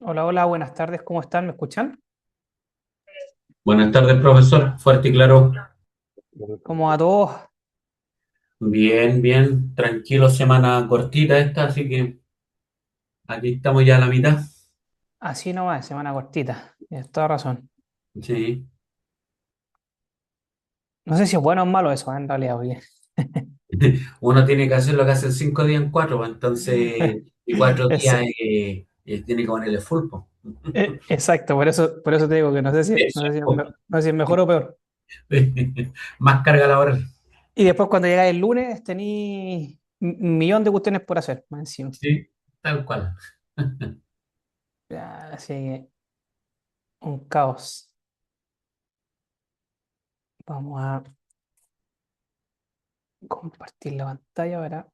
Hola, hola, buenas tardes, ¿cómo están? ¿Me escuchan? Buenas tardes, profesor. Fuerte y claro. Como a todos, Bien, bien. Tranquilo, semana cortita esta, así que aquí estamos ya a la mitad. así nomás, semana cortita, tienes toda razón. Sí. No sé si es bueno o malo eso, en realidad, oye. Uno tiene que hacer lo que hace en 5 días en cuatro, pues, entonces, y 4 días Es- tiene que ponerle full, pues. exacto, por eso te digo que no sé si, no Eso sé es, si, es po. me- no sé si es mejor o peor. Más carga laboral. Y después cuando llegáis el lunes tení un millón de cuestiones por hacer, más encima. Sí, tal cual. Ya, así que un caos. Vamos a compartir la pantalla para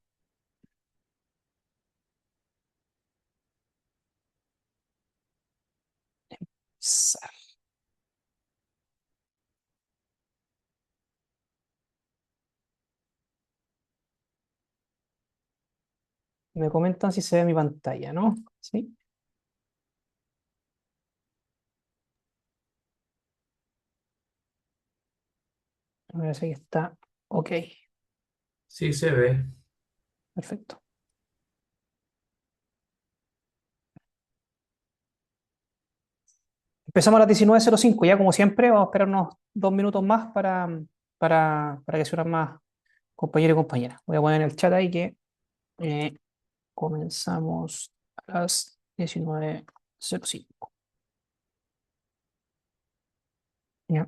empezar. Me comentan si se ve mi pantalla, ¿no? Sí, me parece que está ok, Sí, se ve. perfecto. Empezamos a las 19:05, ya como siempre, vamos a esperar unos 2 minutos más para que se unan más compañeros y compañeras. Voy a poner en el chat ahí que eh, comenzamos a las 19:05. Ya.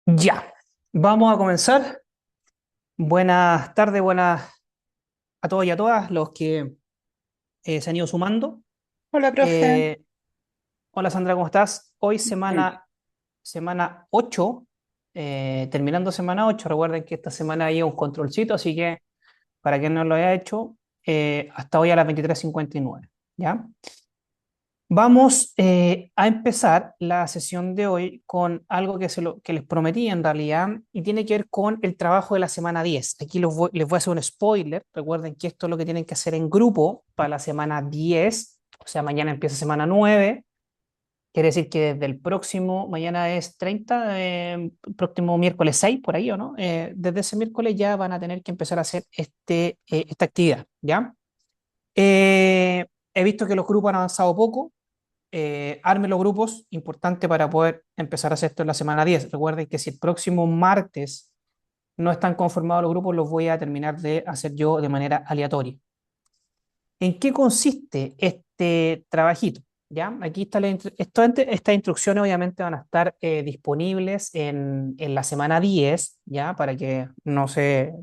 Ya. Vamos a comenzar. Buenas tardes, buenas a todos y a todas los que se han ido sumando. Hola, profe. Eh, Hola Sandra, ¿cómo estás? Hoy Bien. semana 8, terminando semana 8. Recuerden que esta semana hay un controlcito, así que para quien no lo haya hecho, hasta hoy a las 23:59. ¿Ya? Vamos a empezar la sesión de hoy con algo que les prometí en realidad y tiene que ver con el trabajo de la semana 10. Aquí les voy a hacer un spoiler. Recuerden que esto es lo que tienen que hacer en grupo para la semana 10. O sea, mañana empieza semana 9. Quiere decir que desde el próximo, mañana es 30, próximo miércoles 6, por ahí, ¿o no? Desde ese miércoles ya van a tener que empezar a hacer esta actividad, ¿ya? He visto que los grupos han avanzado poco. Armen los grupos, importante para poder empezar a hacer esto en la semana 10. Recuerden que si el próximo martes no están conformados los grupos, los voy a terminar de hacer yo de manera aleatoria, ¿En qué consiste este trabajito? ¿Ya? Aquí está estas instrucciones obviamente van a estar disponibles en la semana 10, ¿ya? Para que no se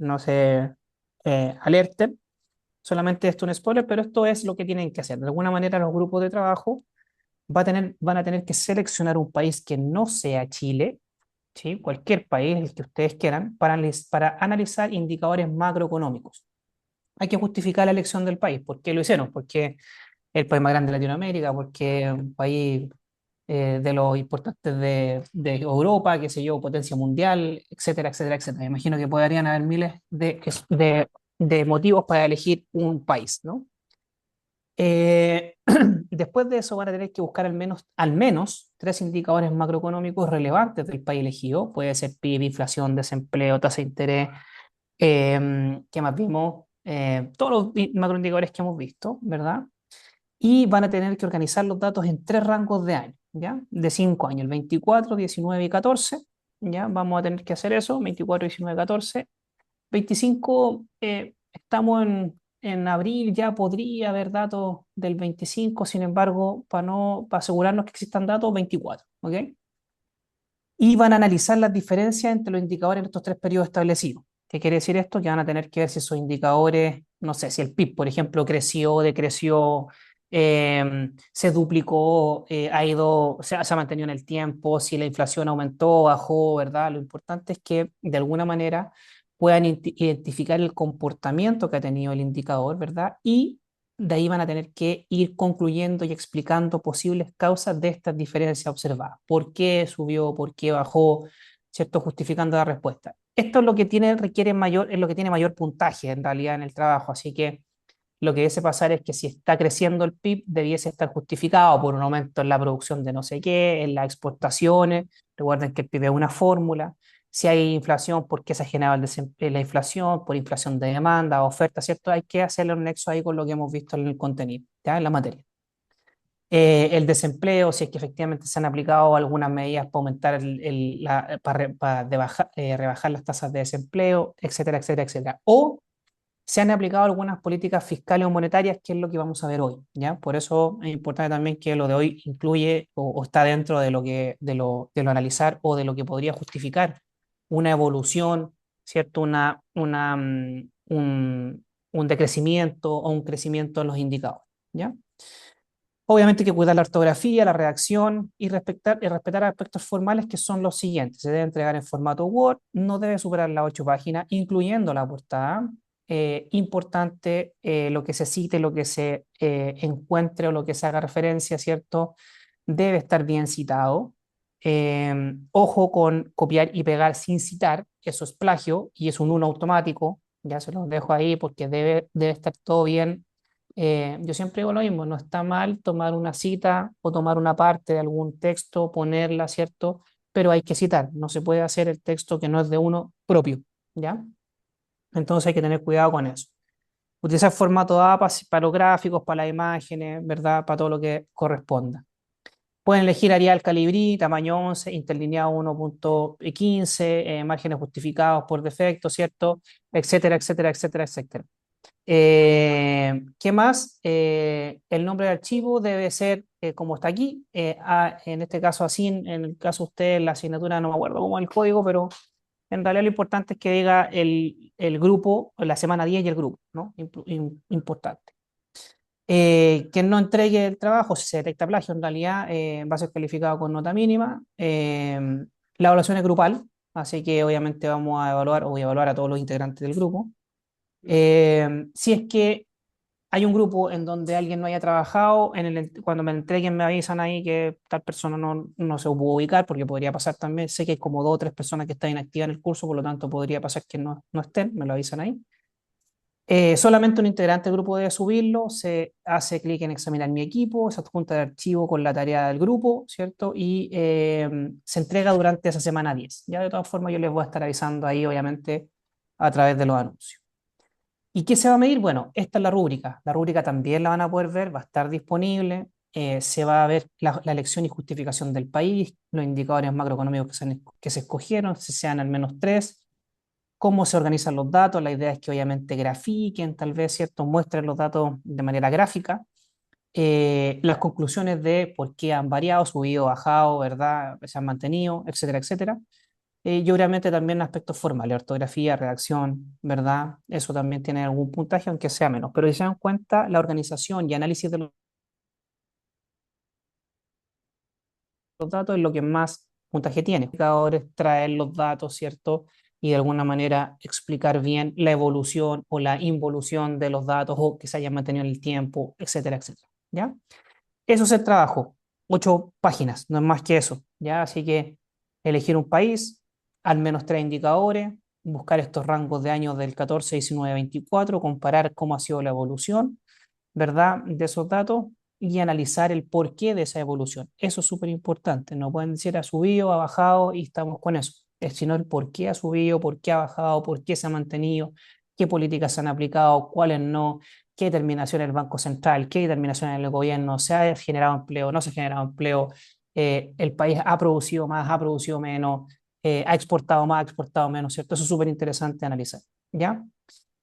alerten. Solamente esto es un spoiler, pero esto es lo que tienen que hacer. De alguna manera los grupos de trabajo van a tener que seleccionar un país que no sea Chile, ¿sí? Cualquier país, el que ustedes quieran, para analizar indicadores macroeconómicos. Hay que justificar la elección del país. ¿Por qué lo hicieron? Porque el país más grande de Latinoamérica, porque es un país de los importantes de Europa, qué sé yo, potencia mundial, etcétera, etcétera, etcétera. Me imagino que podrían haber miles de motivos para elegir un país, ¿no? Después de eso van a tener que buscar al menos tres indicadores macroeconómicos relevantes del país elegido. Puede ser PIB, inflación, desempleo, tasa de interés. ¿Qué más vimos? Todos los macroindicadores que hemos visto, ¿verdad? Y van a tener que organizar los datos en tres rangos de año, ¿ya? De 5 años, el 24, 19 y 14, ¿ya? Vamos a tener que hacer eso, 24, 19, 14. 25, estamos en abril, ya podría haber datos del 25, sin embargo, para asegurarnos que existan datos, 24, ¿ok? Y van a analizar las diferencias entre los indicadores en estos tres periodos establecidos. ¿Qué quiere decir esto? Que van a tener que ver si esos indicadores, no sé, si el PIB, por ejemplo, creció, decreció, se duplicó, se ha mantenido en el tiempo, si la inflación aumentó, bajó, ¿verdad? Lo importante es que de alguna manera puedan identificar el comportamiento que ha tenido el indicador, ¿verdad? Y de ahí van a tener que ir concluyendo y explicando posibles causas de estas diferencias observadas. ¿Por qué subió? ¿Por qué bajó? ¿Cierto? Justificando la respuesta. Esto es lo que es lo que tiene mayor puntaje en realidad en el trabajo. Así que lo que debe pasar es que si está creciendo el PIB, debiese estar justificado por un aumento en la producción de no sé qué, en las exportaciones. Recuerden que el PIB es una fórmula. Si hay inflación, ¿por qué se ha generado la inflación? Por inflación de demanda, oferta, ¿cierto? Hay que hacerle un nexo ahí con lo que hemos visto en el contenido, ¿ya? En la materia. El desempleo, si es que efectivamente se han aplicado algunas medidas para aumentar rebajar las tasas de desempleo, etcétera, etcétera, etcétera. O se han aplicado algunas políticas fiscales o monetarias, que es lo que vamos a ver hoy, ¿ya? Por eso es importante también que lo de hoy incluye o está dentro de lo analizar o de lo que podría justificar una evolución, ¿cierto? Un decrecimiento o un crecimiento en los indicadores, ¿ya? Obviamente hay que cuidar la ortografía, la redacción y respetar aspectos formales que son los siguientes. Se debe entregar en formato Word, no debe superar las 8 páginas, incluyendo la portada. Importante lo que se cite, lo que se encuentre o lo que se haga referencia, ¿cierto? Debe estar bien citado. Ojo con copiar y pegar sin citar, eso es plagio y es un uno automático. Ya se los dejo ahí porque debe estar todo bien. Yo siempre digo lo mismo, no está mal tomar una cita o tomar una parte de algún texto, ponerla, ¿cierto? Pero hay que citar, no se puede hacer el texto que no es de uno propio, ¿ya? Entonces hay que tener cuidado con eso. Utilizar formato APA para los gráficos, para las imágenes, ¿verdad? Para todo lo que corresponda. Pueden elegir Arial Calibri, tamaño 11, interlineado 1.15, márgenes justificados por defecto, ¿cierto? Etcétera, etcétera, etcétera, etcétera. ¿Qué más? El nombre del archivo debe ser como está aquí. En este caso así, en el caso de ustedes, la asignatura no me acuerdo cómo es el código, pero en realidad lo importante es que diga el grupo, la semana 10 y el grupo, ¿no? Importante. Quien no entregue el trabajo, si se detecta plagio, en realidad va a ser calificado con nota mínima. La evaluación es grupal, así que obviamente vamos a evaluar o voy a evaluar a todos los integrantes del grupo. Si es que hay un grupo en donde alguien no haya trabajado, cuando me entreguen me avisan ahí que tal persona no se pudo ubicar, porque podría pasar también, sé que hay como dos o tres personas que están inactivas en el curso, por lo tanto podría pasar que no estén, me lo avisan ahí. Solamente un integrante del grupo debe subirlo, se hace clic en examinar mi equipo, se adjunta el archivo con la tarea del grupo, ¿cierto? Y se entrega durante esa semana 10. Ya de todas formas yo les voy a estar avisando ahí, obviamente, a través de los anuncios. ¿Y qué se va a medir? Bueno, esta es la rúbrica. La rúbrica también la van a poder ver, va a estar disponible. Se va a ver la elección y justificación del país, los indicadores macroeconómicos que se escogieron, si sean al menos tres. cómo se organizan los datos. La idea es que obviamente grafiquen, tal vez, ¿cierto? Muestren los datos de manera gráfica. Las conclusiones de por qué han variado, subido, bajado, ¿verdad? Se han mantenido, etcétera, etcétera. Y obviamente también aspectos formales, ortografía, redacción, ¿verdad? Eso también tiene algún puntaje, aunque sea menos. Pero si se dan cuenta, la organización y análisis de los datos es lo que más puntaje tiene. Los indicadores traer los datos, ¿cierto? Y de alguna manera explicar bien la evolución o la involución de los datos o que se hayan mantenido en el tiempo, etcétera, etcétera. ¿Ya? Eso es el trabajo. 8 páginas, no es más que eso. ¿Ya? Así que elegir un país, al menos 3 indicadores, buscar estos rangos de años del 14, 19, 24, comparar cómo ha sido la evolución, ¿verdad? De esos datos y analizar el porqué de esa evolución. Eso es súper importante. No pueden decir ha subido, ha bajado y estamos con eso. Es sino el por qué ha subido, por qué ha bajado, por qué se ha mantenido, qué políticas se han aplicado, cuáles no, qué determinación el Banco Central, qué determinación el gobierno, se ha generado empleo, no se ha generado empleo, el país ha producido más, ha producido menos, ha exportado más, ha exportado menos, ¿cierto? Eso es súper interesante analizar, ¿ya?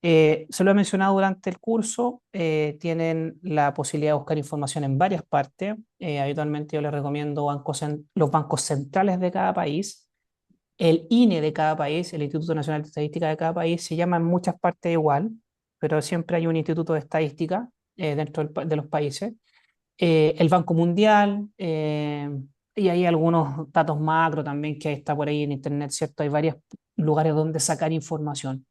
Se lo he mencionado durante el curso, tienen la posibilidad de buscar información en varias partes. Habitualmente yo les recomiendo los bancos centrales de cada país, el INE de cada país, el Instituto Nacional de Estadística de cada país, se llama en muchas partes igual, pero siempre hay un instituto de estadística dentro de los países. El Banco Mundial, y hay algunos datos macro también que está por ahí en Internet, ¿cierto? Hay varios lugares donde sacar información.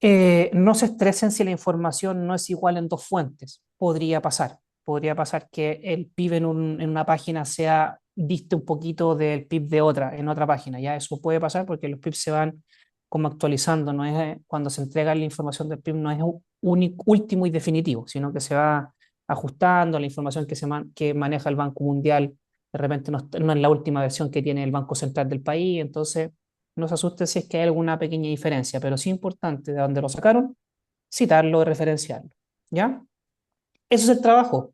No se estresen si la información no es igual en dos fuentes. Podría pasar. Podría pasar que el PIB en una página sea diste un poquito del PIB de otra, en otra página. Ya eso puede pasar porque los PIB se van como actualizando. No es, cuando se entrega la información del PIB no es único, último y definitivo, sino que se va ajustando la información que maneja el Banco Mundial. De repente no es la última versión que tiene el Banco Central del país. Entonces no se asuste si es que hay alguna pequeña diferencia, pero sí importante de dónde lo sacaron, citarlo y referenciarlo. ¿Ya? Eso es el trabajo.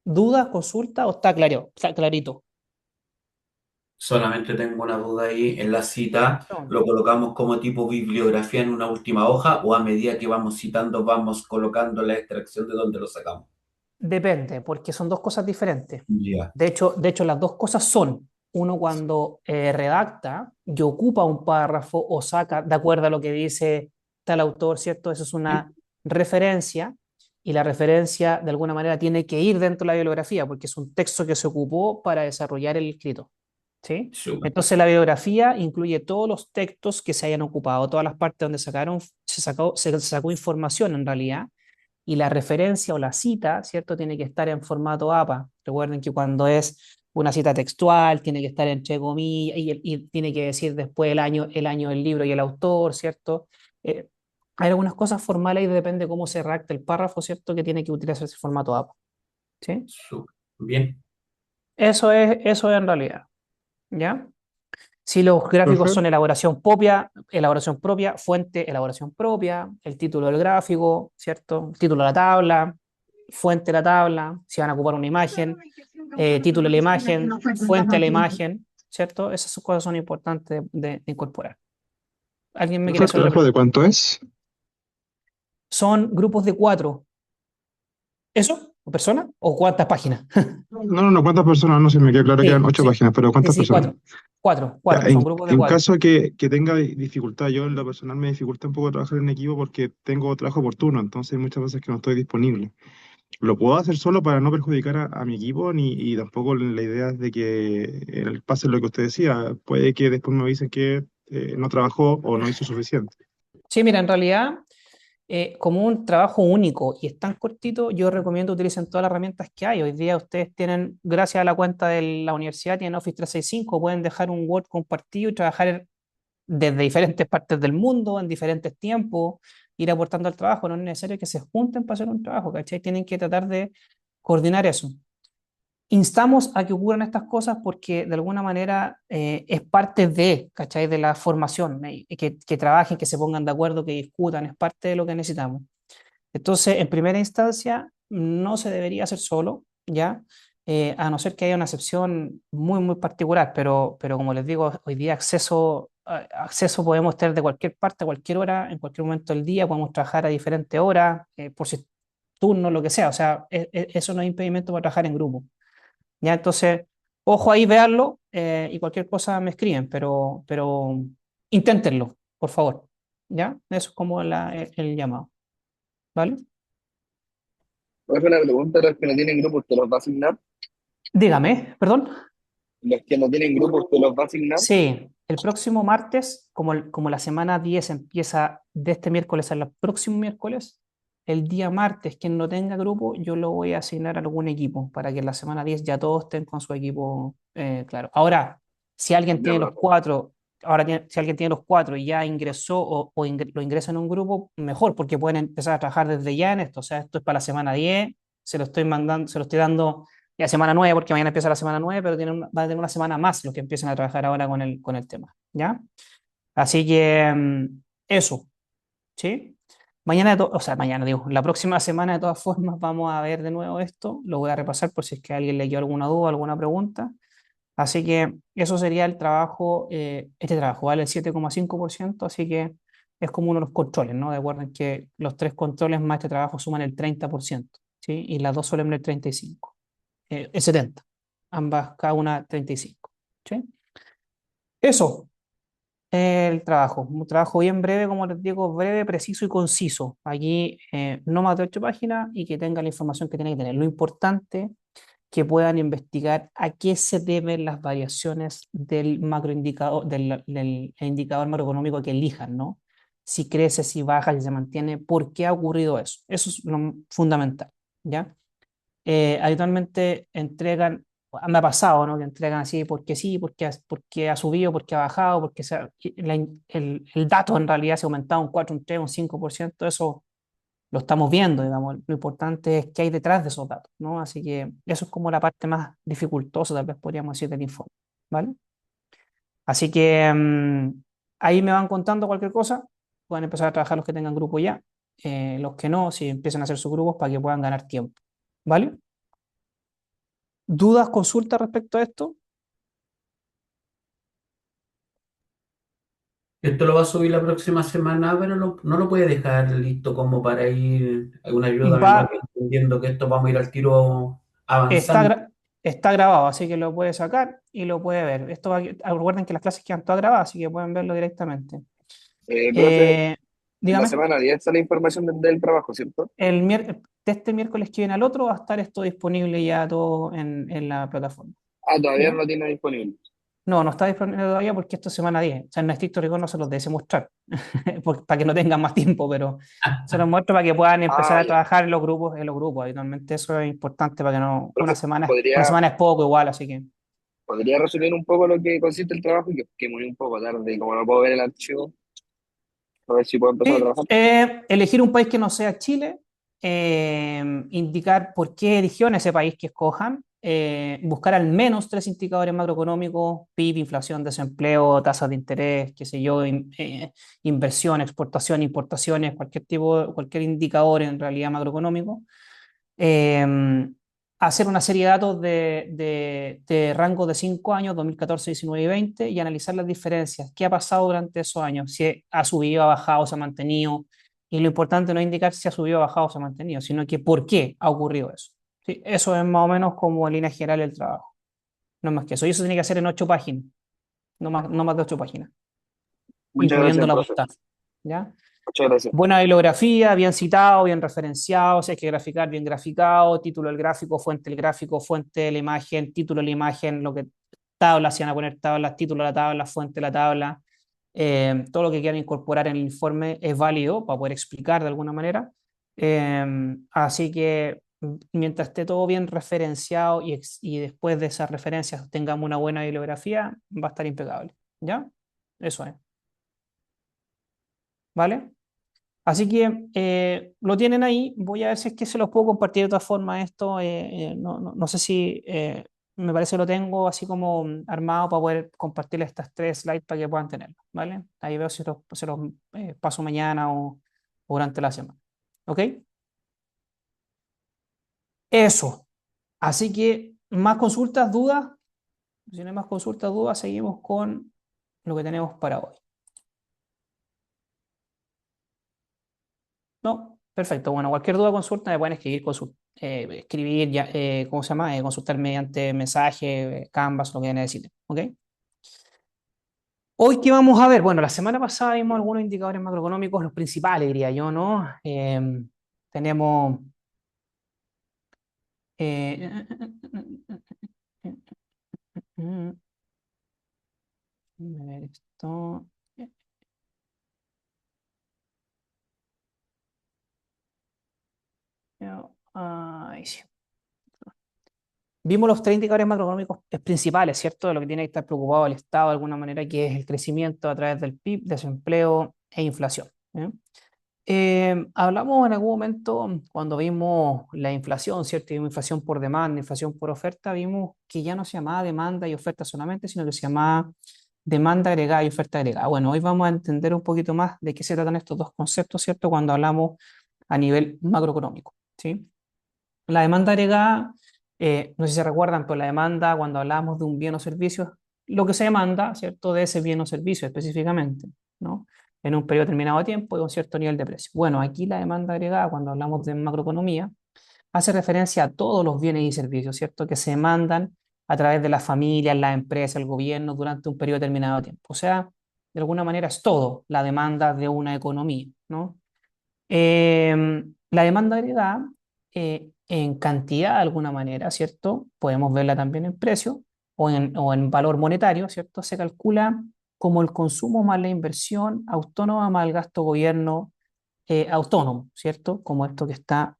¿Duda, consulta o está claro, está clarito? Solamente tengo una duda ahí. En la cita, No. ¿lo colocamos como tipo bibliografía en una última hoja o a medida que vamos citando vamos colocando la extracción de donde lo sacamos? Depende, porque son dos cosas diferentes. Ya. De hecho, las dos cosas son, uno cuando redacta y ocupa un párrafo o saca, de acuerdo a lo que dice tal autor, ¿cierto? Eso es una referencia y la referencia de alguna manera tiene que ir dentro de la bibliografía porque es un texto que se ocupó para desarrollar el escrito, ¿sí? Súper. Entonces la bibliografía incluye todos los textos que se hayan ocupado, todas las partes donde se sacó información en realidad y la referencia o la cita, ¿cierto? Tiene que estar en formato APA. Recuerden que cuando es una cita textual, tiene que estar entre comillas y tiene que decir después el año del libro y el autor, ¿cierto? Eh, hay algunas cosas formales y depende cómo se redacta el párrafo, ¿cierto? Que tiene que utilizar ese formato APA, ¿sí? Súper. Bien. Eso es en realidad, ¿ya? Si los gráficos Profe, son elaboración propia, fuente, elaboración propia, el título del gráfico, ¿cierto? El título de la tabla, fuente de la tabla, si van a ocupar una imagen, título de la imagen, fuente de la imagen, ¿cierto? Esas cosas son importantes de incorporar. ¿Alguien me quiere profe, el hacer una trabajo de pregunta? cuánto es? ¿Son grupos de 4? ¿Eso? ¿O personas? ¿O cuántas páginas? No, ¿cuántas personas? No sé, me queda claro que eran Sí, ocho sí, páginas, pero sí, ¿cuántas sí, personas? 4. Cuatro, Ya, cuatro, son grupos de en 4. caso que tenga dificultad, yo en lo personal me dificulta un poco trabajar en equipo porque tengo trabajo por turno, entonces hay muchas veces que no estoy disponible. Lo puedo hacer solo para no perjudicar a mi equipo, y tampoco la idea es de que pase lo que usted decía, puede que después me dicen que no trabajó o no hizo suficiente. Sí, mira, en realidad como un trabajo único y es tan cortito, yo recomiendo utilicen todas las herramientas que hay. Hoy día ustedes tienen, gracias a la cuenta de la universidad, tienen Office 365, pueden dejar un Word compartido y trabajar desde diferentes partes del mundo, en diferentes tiempos, ir aportando al trabajo. No es necesario que se junten para hacer un trabajo, ¿cachai? Tienen que tratar de coordinar eso. Instamos a que ocurran estas cosas porque de alguna manera es parte de, ¿cachai? De la formación, que trabajen, que se pongan de acuerdo, que discutan, es parte de lo que necesitamos. Entonces, en primera instancia, no se debería hacer solo, ¿ya? A no ser que haya una excepción muy, muy particular, pero como les digo, hoy día acceso acceso podemos tener de cualquier parte, a cualquier hora, en cualquier momento del día, podemos trabajar a diferentes horas, por si turno, lo que sea, o sea, eso no es impedimento para trabajar en grupo. ¿Ya? Entonces, ojo ahí, veanlo y cualquier cosa me escriben, pero inténtenlo, por favor. ¿Ya? Eso es como el llamado. ¿Vale? Profe, una pregunta, los que no tienen grupo, ¿usted los va a asignar? Dígame, perdón. Los que no tienen grupo, ¿usted los va a asignar? Sí, el próximo martes, como la semana 10 empieza de este miércoles al próximo miércoles, el día martes, quien no tenga grupo, yo lo voy a asignar a algún equipo para que en la semana 10 ya todos estén con su equipo claro. Ahora, si alguien Ya, tiene los profe. cuatro, si alguien tiene los cuatro y ya ingresó lo ingresa en un grupo, mejor, porque pueden empezar a trabajar desde ya en esto. O sea, esto es para la semana 10, se lo estoy mandando, se lo estoy dando ya semana 9 porque mañana empieza la semana 9 pero va a tener una semana más los que empiecen a trabajar ahora con el tema, ¿ya? Así que eso, ¿sí? Mañana, o sea, mañana digo, la próxima semana de todas formas vamos a ver de nuevo esto, lo voy a repasar por si es que a alguien le quedó alguna duda, alguna pregunta. Así que eso sería el trabajo, este trabajo vale el 7,5%, así que es como uno de los controles, ¿no? Recuerden que los tres controles más este trabajo suman el 30%, ¿sí? Y las dos suelen el 35%, el 70%, ambas cada una 35%, ¿sí? Eso, el trabajo, un trabajo bien breve, como les digo, breve, preciso y conciso. Aquí no más de 8 páginas y que tenga la información que tiene que tener. Lo importante que puedan investigar a qué se deben las variaciones del macroindicador, del indicador macroeconómico que elijan, ¿no? Si crece, si baja, si se mantiene, ¿por qué ha ocurrido eso? Eso es lo fundamental, ¿ya? Habitualmente entregan, me ha pasado, ¿no? Que entregan así porque sí, porque ha subido, porque ha bajado, el dato en realidad se ha aumentado un 4 un 3 un 5%, eso lo estamos viendo, digamos. Lo importante es qué hay detrás de esos datos, ¿no? Así que eso es como la parte más dificultosa, tal vez podríamos decir, del informe, ¿vale? Así que ahí me van contando cualquier cosa, pueden empezar a trabajar los que tengan grupo ya, los que no, si empiezan a hacer sus grupos para que puedan ganar tiempo, ¿vale? ¿Dudas, consultas respecto a esto? Esto lo va a subir la próxima semana, pero no lo puede dejar listo como para ir. Alguna ayuda, me Va, entendiendo que esto vamos a ir al tiro está, avanzando. está grabado, así que lo puede sacar y lo puede ver. Recuerden que las clases quedan todas grabadas, así que pueden verlo directamente. Profe, Eh, la dígame, semana 10 está la información del trabajo, ¿cierto? de este miércoles que viene al otro va a estar esto disponible ya todo en la plataforma. Ah, todavía no ¿Ya? lo tiene disponible. No, no está disponible todavía porque esto es semana 10. O sea, en estricto rigor no se los deseo mostrar, para que no tengan más tiempo, pero se los muestro para que puedan empezar Ah, a ya. trabajar en los grupos. Habitualmente eso es importante para que no, Profe, una ¿podría, semana es poco igual, así que. podría resumir un poco lo que consiste el trabajo? Que muy un poco tarde y como no puedo ver el archivo, a ver si puedo empezar a Sí, trabajar. elegir un país que no sea Chile, indicar por qué eligió ese país que escojan, buscar al menos tres indicadores macroeconómicos: PIB, inflación, desempleo, tasas de interés, qué sé yo, inversión, exportación, importaciones, cualquier indicador en realidad macroeconómico. eh, Hacer una serie de datos de rango de 5 años, 2014, 19 y 20, y analizar las diferencias. ¿Qué ha pasado durante esos años? Si ha subido, ha bajado, se ha mantenido. Y lo importante no es indicar si ha subido, ha bajado, se ha mantenido, sino que por qué ha ocurrido eso. ¿Sí? Eso es más o menos como en línea general el trabajo. No más que eso. Y eso tiene que hacer en 8 páginas, no más de 8 páginas, Muchas incluyendo gracias, la profe. postal. ¿Ya? Muchas gracias. Buena bibliografía, bien citado, bien referenciado, si hay que graficar, bien graficado, título del gráfico, fuente de la imagen, título de la imagen, lo que tablas, si van a poner tablas, título de la tabla, fuente de la tabla, todo lo que quieran incorporar en el informe es válido para poder explicar de alguna manera. Así que mientras esté todo bien referenciado y después de esas referencias tengamos una buena bibliografía, va a estar impecable. ¿Ya? Eso es. ¿Vale? Así que lo tienen ahí. Voy a ver si es que se los puedo compartir de otra forma esto. No sé si me parece que lo tengo así como armado para poder compartirles estas tres slides para que puedan tenerlo, ¿vale? Ahí veo si se los paso mañana o durante la semana. ¿Ok? Eso. Así que más consultas, dudas. Si no hay más consultas, dudas, seguimos con lo que tenemos para hoy. No, perfecto. Bueno, cualquier duda o consulta me pueden escribir ya, ¿cómo se llama? Consultar mediante mensaje, Canvas, lo que necesiten. ¿Ok? Hoy, ¿qué vamos a ver? Bueno, la semana pasada vimos algunos indicadores macroeconómicos, los principales, diría yo, ¿no? Tenemos. eh, a ver esto. Ay, sí. Vimos los tres indicadores macroeconómicos principales, ¿cierto? De lo que tiene que estar preocupado el Estado de alguna manera, que es el crecimiento a través del PIB, desempleo e inflación. ¿Eh? Hablamos en algún momento, cuando vimos la inflación, ¿cierto? Y vimos inflación por demanda, inflación por oferta, vimos que ya no se llamaba demanda y oferta solamente, sino que se llamaba demanda agregada y oferta agregada. Bueno, hoy vamos a entender un poquito más de qué se tratan estos dos conceptos, ¿cierto? Cuando hablamos a nivel macroeconómico, ¿sí? La demanda agregada, no sé si se recuerdan, pero la demanda, cuando hablamos de un bien o servicio, lo que se demanda, ¿cierto? De ese bien o servicio específicamente, ¿no? En un periodo determinado de tiempo y un cierto nivel de precio. Bueno, aquí la demanda agregada, cuando hablamos de macroeconomía, hace referencia a todos los bienes y servicios, ¿cierto? Que se demandan a través de las familias, las empresas, el gobierno durante un periodo determinado de tiempo. O sea, de alguna manera es todo la demanda de una economía, ¿no? La demanda agregada, en cantidad de alguna manera, ¿cierto? Podemos verla también en precio o en valor monetario, ¿cierto? Se calcula como el consumo más la inversión autónoma más el gasto gobierno autónomo, ¿cierto? Como esto que está,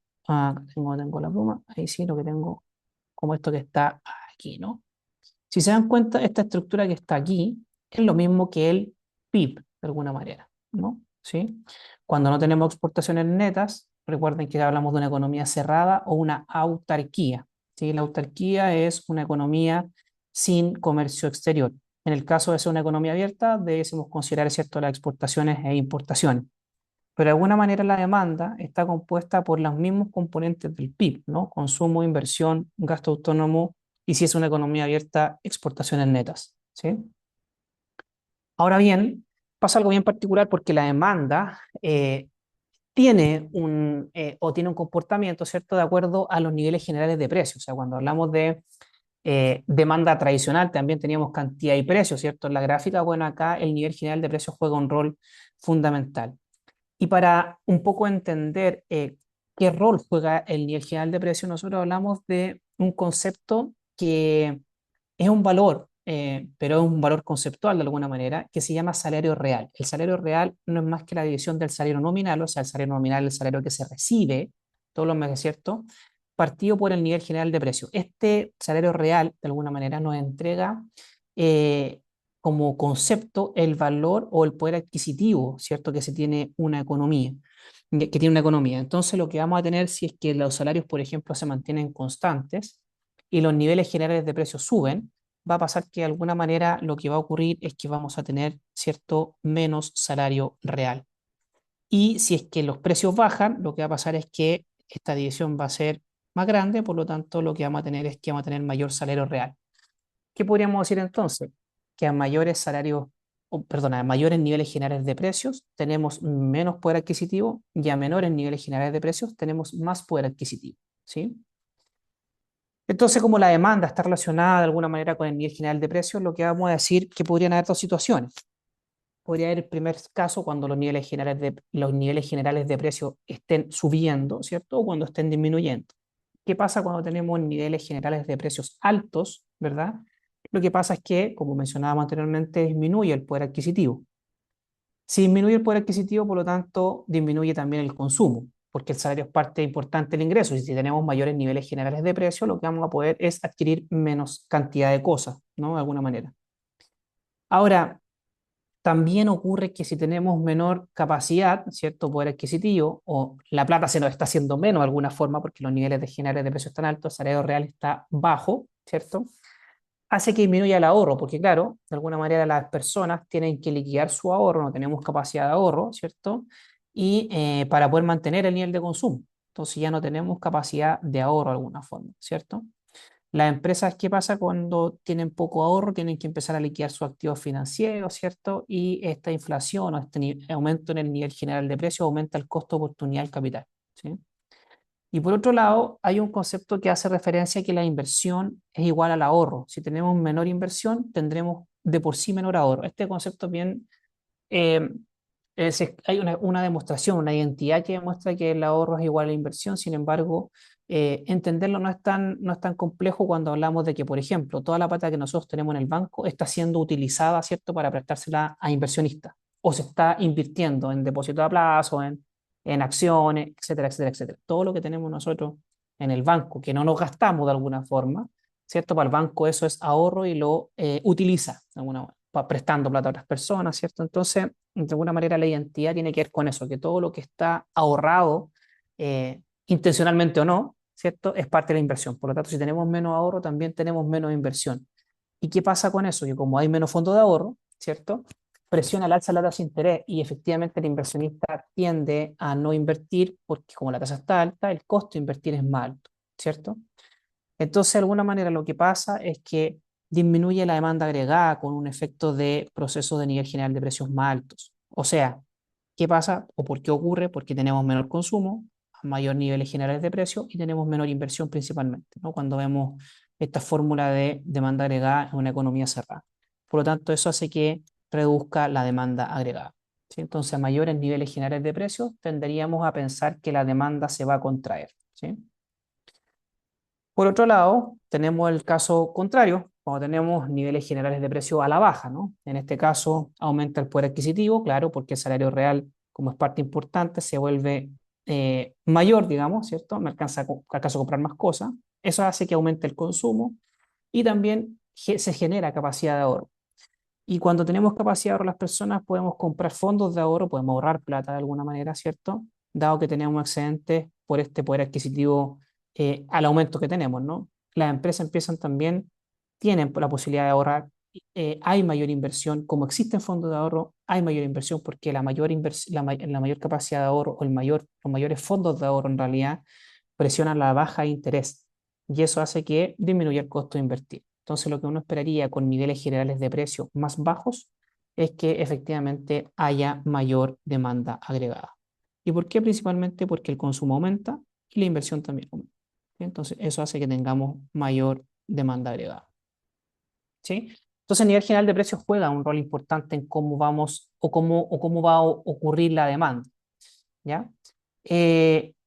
tengo la pluma, ahí sí, lo que tengo, como esto que está aquí, ¿no? Si se dan cuenta, esta estructura que está aquí es lo mismo que el PIB, de alguna manera, ¿no? ¿Sí? Cuando no tenemos exportaciones netas, recuerden que hablamos de una economía cerrada o una autarquía, ¿sí? La autarquía es una economía sin comercio exterior. En el caso de ser una economía abierta, debemos considerar, ¿cierto?, las exportaciones e importaciones. Pero de alguna manera la demanda está compuesta por los mismos componentes del PIB, ¿no? Consumo, inversión, gasto autónomo y si es una economía abierta, exportaciones netas, ¿sí? Ahora bien, pasa algo bien particular porque la demanda tiene un comportamiento, ¿cierto?, de acuerdo a los niveles generales de precios. O sea, cuando hablamos de demanda tradicional, también teníamos cantidad y precio, ¿cierto? En la gráfica, bueno, acá el nivel general de precios juega un rol fundamental. Y para un poco entender qué rol juega el nivel general de precio, nosotros hablamos de un concepto que es un valor, pero es un valor conceptual de alguna manera, que se llama salario real. El salario real no es más que la división del salario nominal, o sea, el salario nominal es el salario que se recibe todos los meses, ¿cierto? Partido por el nivel general de precio. Este salario real, de alguna manera, nos entrega eh, como concepto el valor o el poder adquisitivo, ¿cierto? Que se tiene una economía, que tiene una economía. Entonces, lo que vamos a tener si es que los salarios, por ejemplo, se mantienen constantes y los niveles generales de precios suben, va a pasar que de alguna manera lo que va a ocurrir es que vamos a tener cierto menos salario real. Y si es que los precios bajan, lo que va a pasar es que esta división va a ser más grande, por lo tanto lo que vamos a tener es que vamos a tener mayor salario real. ¿Qué podríamos decir entonces? Que a mayores salarios, perdón, a mayores niveles generales de precios tenemos menos poder adquisitivo y a menores niveles generales de precios tenemos más poder adquisitivo, ¿sí? Entonces, como la demanda está relacionada de alguna manera con el nivel general de precios, lo que vamos a decir que podrían haber dos situaciones. Podría haber el primer caso cuando los niveles generales de precios estén subiendo, ¿cierto? O cuando estén disminuyendo. ¿Qué pasa cuando tenemos niveles generales de precios altos, ¿verdad? Lo que pasa es que, como mencionábamos anteriormente, disminuye el poder adquisitivo. Si disminuye el poder adquisitivo, por lo tanto, disminuye también el consumo, porque el salario es parte importante del ingreso. Y si tenemos mayores niveles generales de precio, lo que vamos a poder es adquirir menos cantidad de cosas, ¿no? De alguna manera. Ahora, también ocurre que si tenemos menor capacidad, ¿cierto? Poder adquisitivo, o la plata se nos está haciendo menos de alguna forma, porque los niveles de generales de precios están altos, el salario real está bajo, ¿cierto? Hace que disminuya el ahorro, porque claro, de alguna manera las personas tienen que liquidar su ahorro, no tenemos capacidad de ahorro, ¿cierto? Y para poder mantener el nivel de consumo. Entonces ya no tenemos capacidad de ahorro de alguna forma, ¿cierto? Las empresas, ¿qué pasa cuando tienen poco ahorro? Tienen que empezar a liquidar sus activos financieros, ¿cierto? Y esta inflación o este aumento en el nivel general de precios aumenta el costo de oportunidad del capital, ¿sí? Y por otro lado, hay un concepto que hace referencia a que la inversión es igual al ahorro. Si tenemos menor inversión, tendremos de por sí menor ahorro. Este concepto bien eh, hay una demostración, una identidad que demuestra que el ahorro es igual a la inversión. Sin embargo, entenderlo no es tan complejo cuando hablamos de que, por ejemplo, toda la plata que nosotros tenemos en el banco está siendo utilizada, ¿cierto?, para prestársela a inversionistas o se está invirtiendo en depósito a plazo, en acciones, etcétera, etcétera, etcétera. Todo lo que tenemos nosotros en el banco, que no nos gastamos de alguna forma, ¿cierto? Para el banco eso es ahorro y lo utiliza de alguna manera, prestando plata a otras personas, ¿cierto? Entonces, de alguna manera la identidad tiene que ver con eso, que todo lo que está ahorrado, intencionalmente o no, ¿cierto? Es parte de la inversión. Por lo tanto, si tenemos menos ahorro, también tenemos menos inversión. ¿Y qué pasa con eso? Que como hay menos fondo de ahorro, ¿cierto? Presiona al alza la tasa de interés y efectivamente el inversionista tiende a no invertir porque como la tasa está alta, el costo de invertir es más alto, ¿cierto? Entonces, de alguna manera lo que pasa es que disminuye la demanda agregada con un efecto de proceso de nivel general de precios más altos. O sea, ¿qué pasa o por qué ocurre? Porque tenemos menor consumo, mayor niveles generales de precios y tenemos menor inversión principalmente, ¿no? Cuando vemos esta fórmula de demanda agregada en una economía cerrada. Por lo tanto, eso hace que reduzca la demanda agregada, ¿sí? Entonces, a mayores niveles generales de precios, tenderíamos a pensar que la demanda se va a contraer, ¿sí? Por otro lado, tenemos el caso contrario, cuando tenemos niveles generales de precio a la baja, ¿no? En este caso, aumenta el poder adquisitivo, claro, porque el salario real, como es parte importante, se vuelve mayor, digamos, ¿cierto? Me alcanza a comprar más cosas. Eso hace que aumente el consumo y también se genera capacidad de ahorro. Y cuando tenemos capacidad de ahorro las personas, podemos comprar fondos de ahorro, podemos ahorrar plata de alguna manera, ¿cierto? Dado que tenemos excedentes por este poder adquisitivo al aumento que tenemos, ¿no? Las empresas empiezan también, tienen la posibilidad de ahorrar, hay mayor inversión, como existen fondos de ahorro, hay mayor inversión porque la mayor capacidad de ahorro o los mayores fondos de ahorro en realidad presionan la baja de interés y eso hace que disminuya el costo de invertir. Entonces, lo que uno esperaría con niveles generales de precios más bajos es que efectivamente haya mayor demanda agregada. ¿Y por qué? Principalmente porque el consumo aumenta y la inversión también aumenta. Entonces, eso hace que tengamos mayor demanda agregada. ¿Sí? Entonces, el nivel general de precios juega un rol importante en cómo vamos o cómo va a ocurrir la demanda. ¿Ya?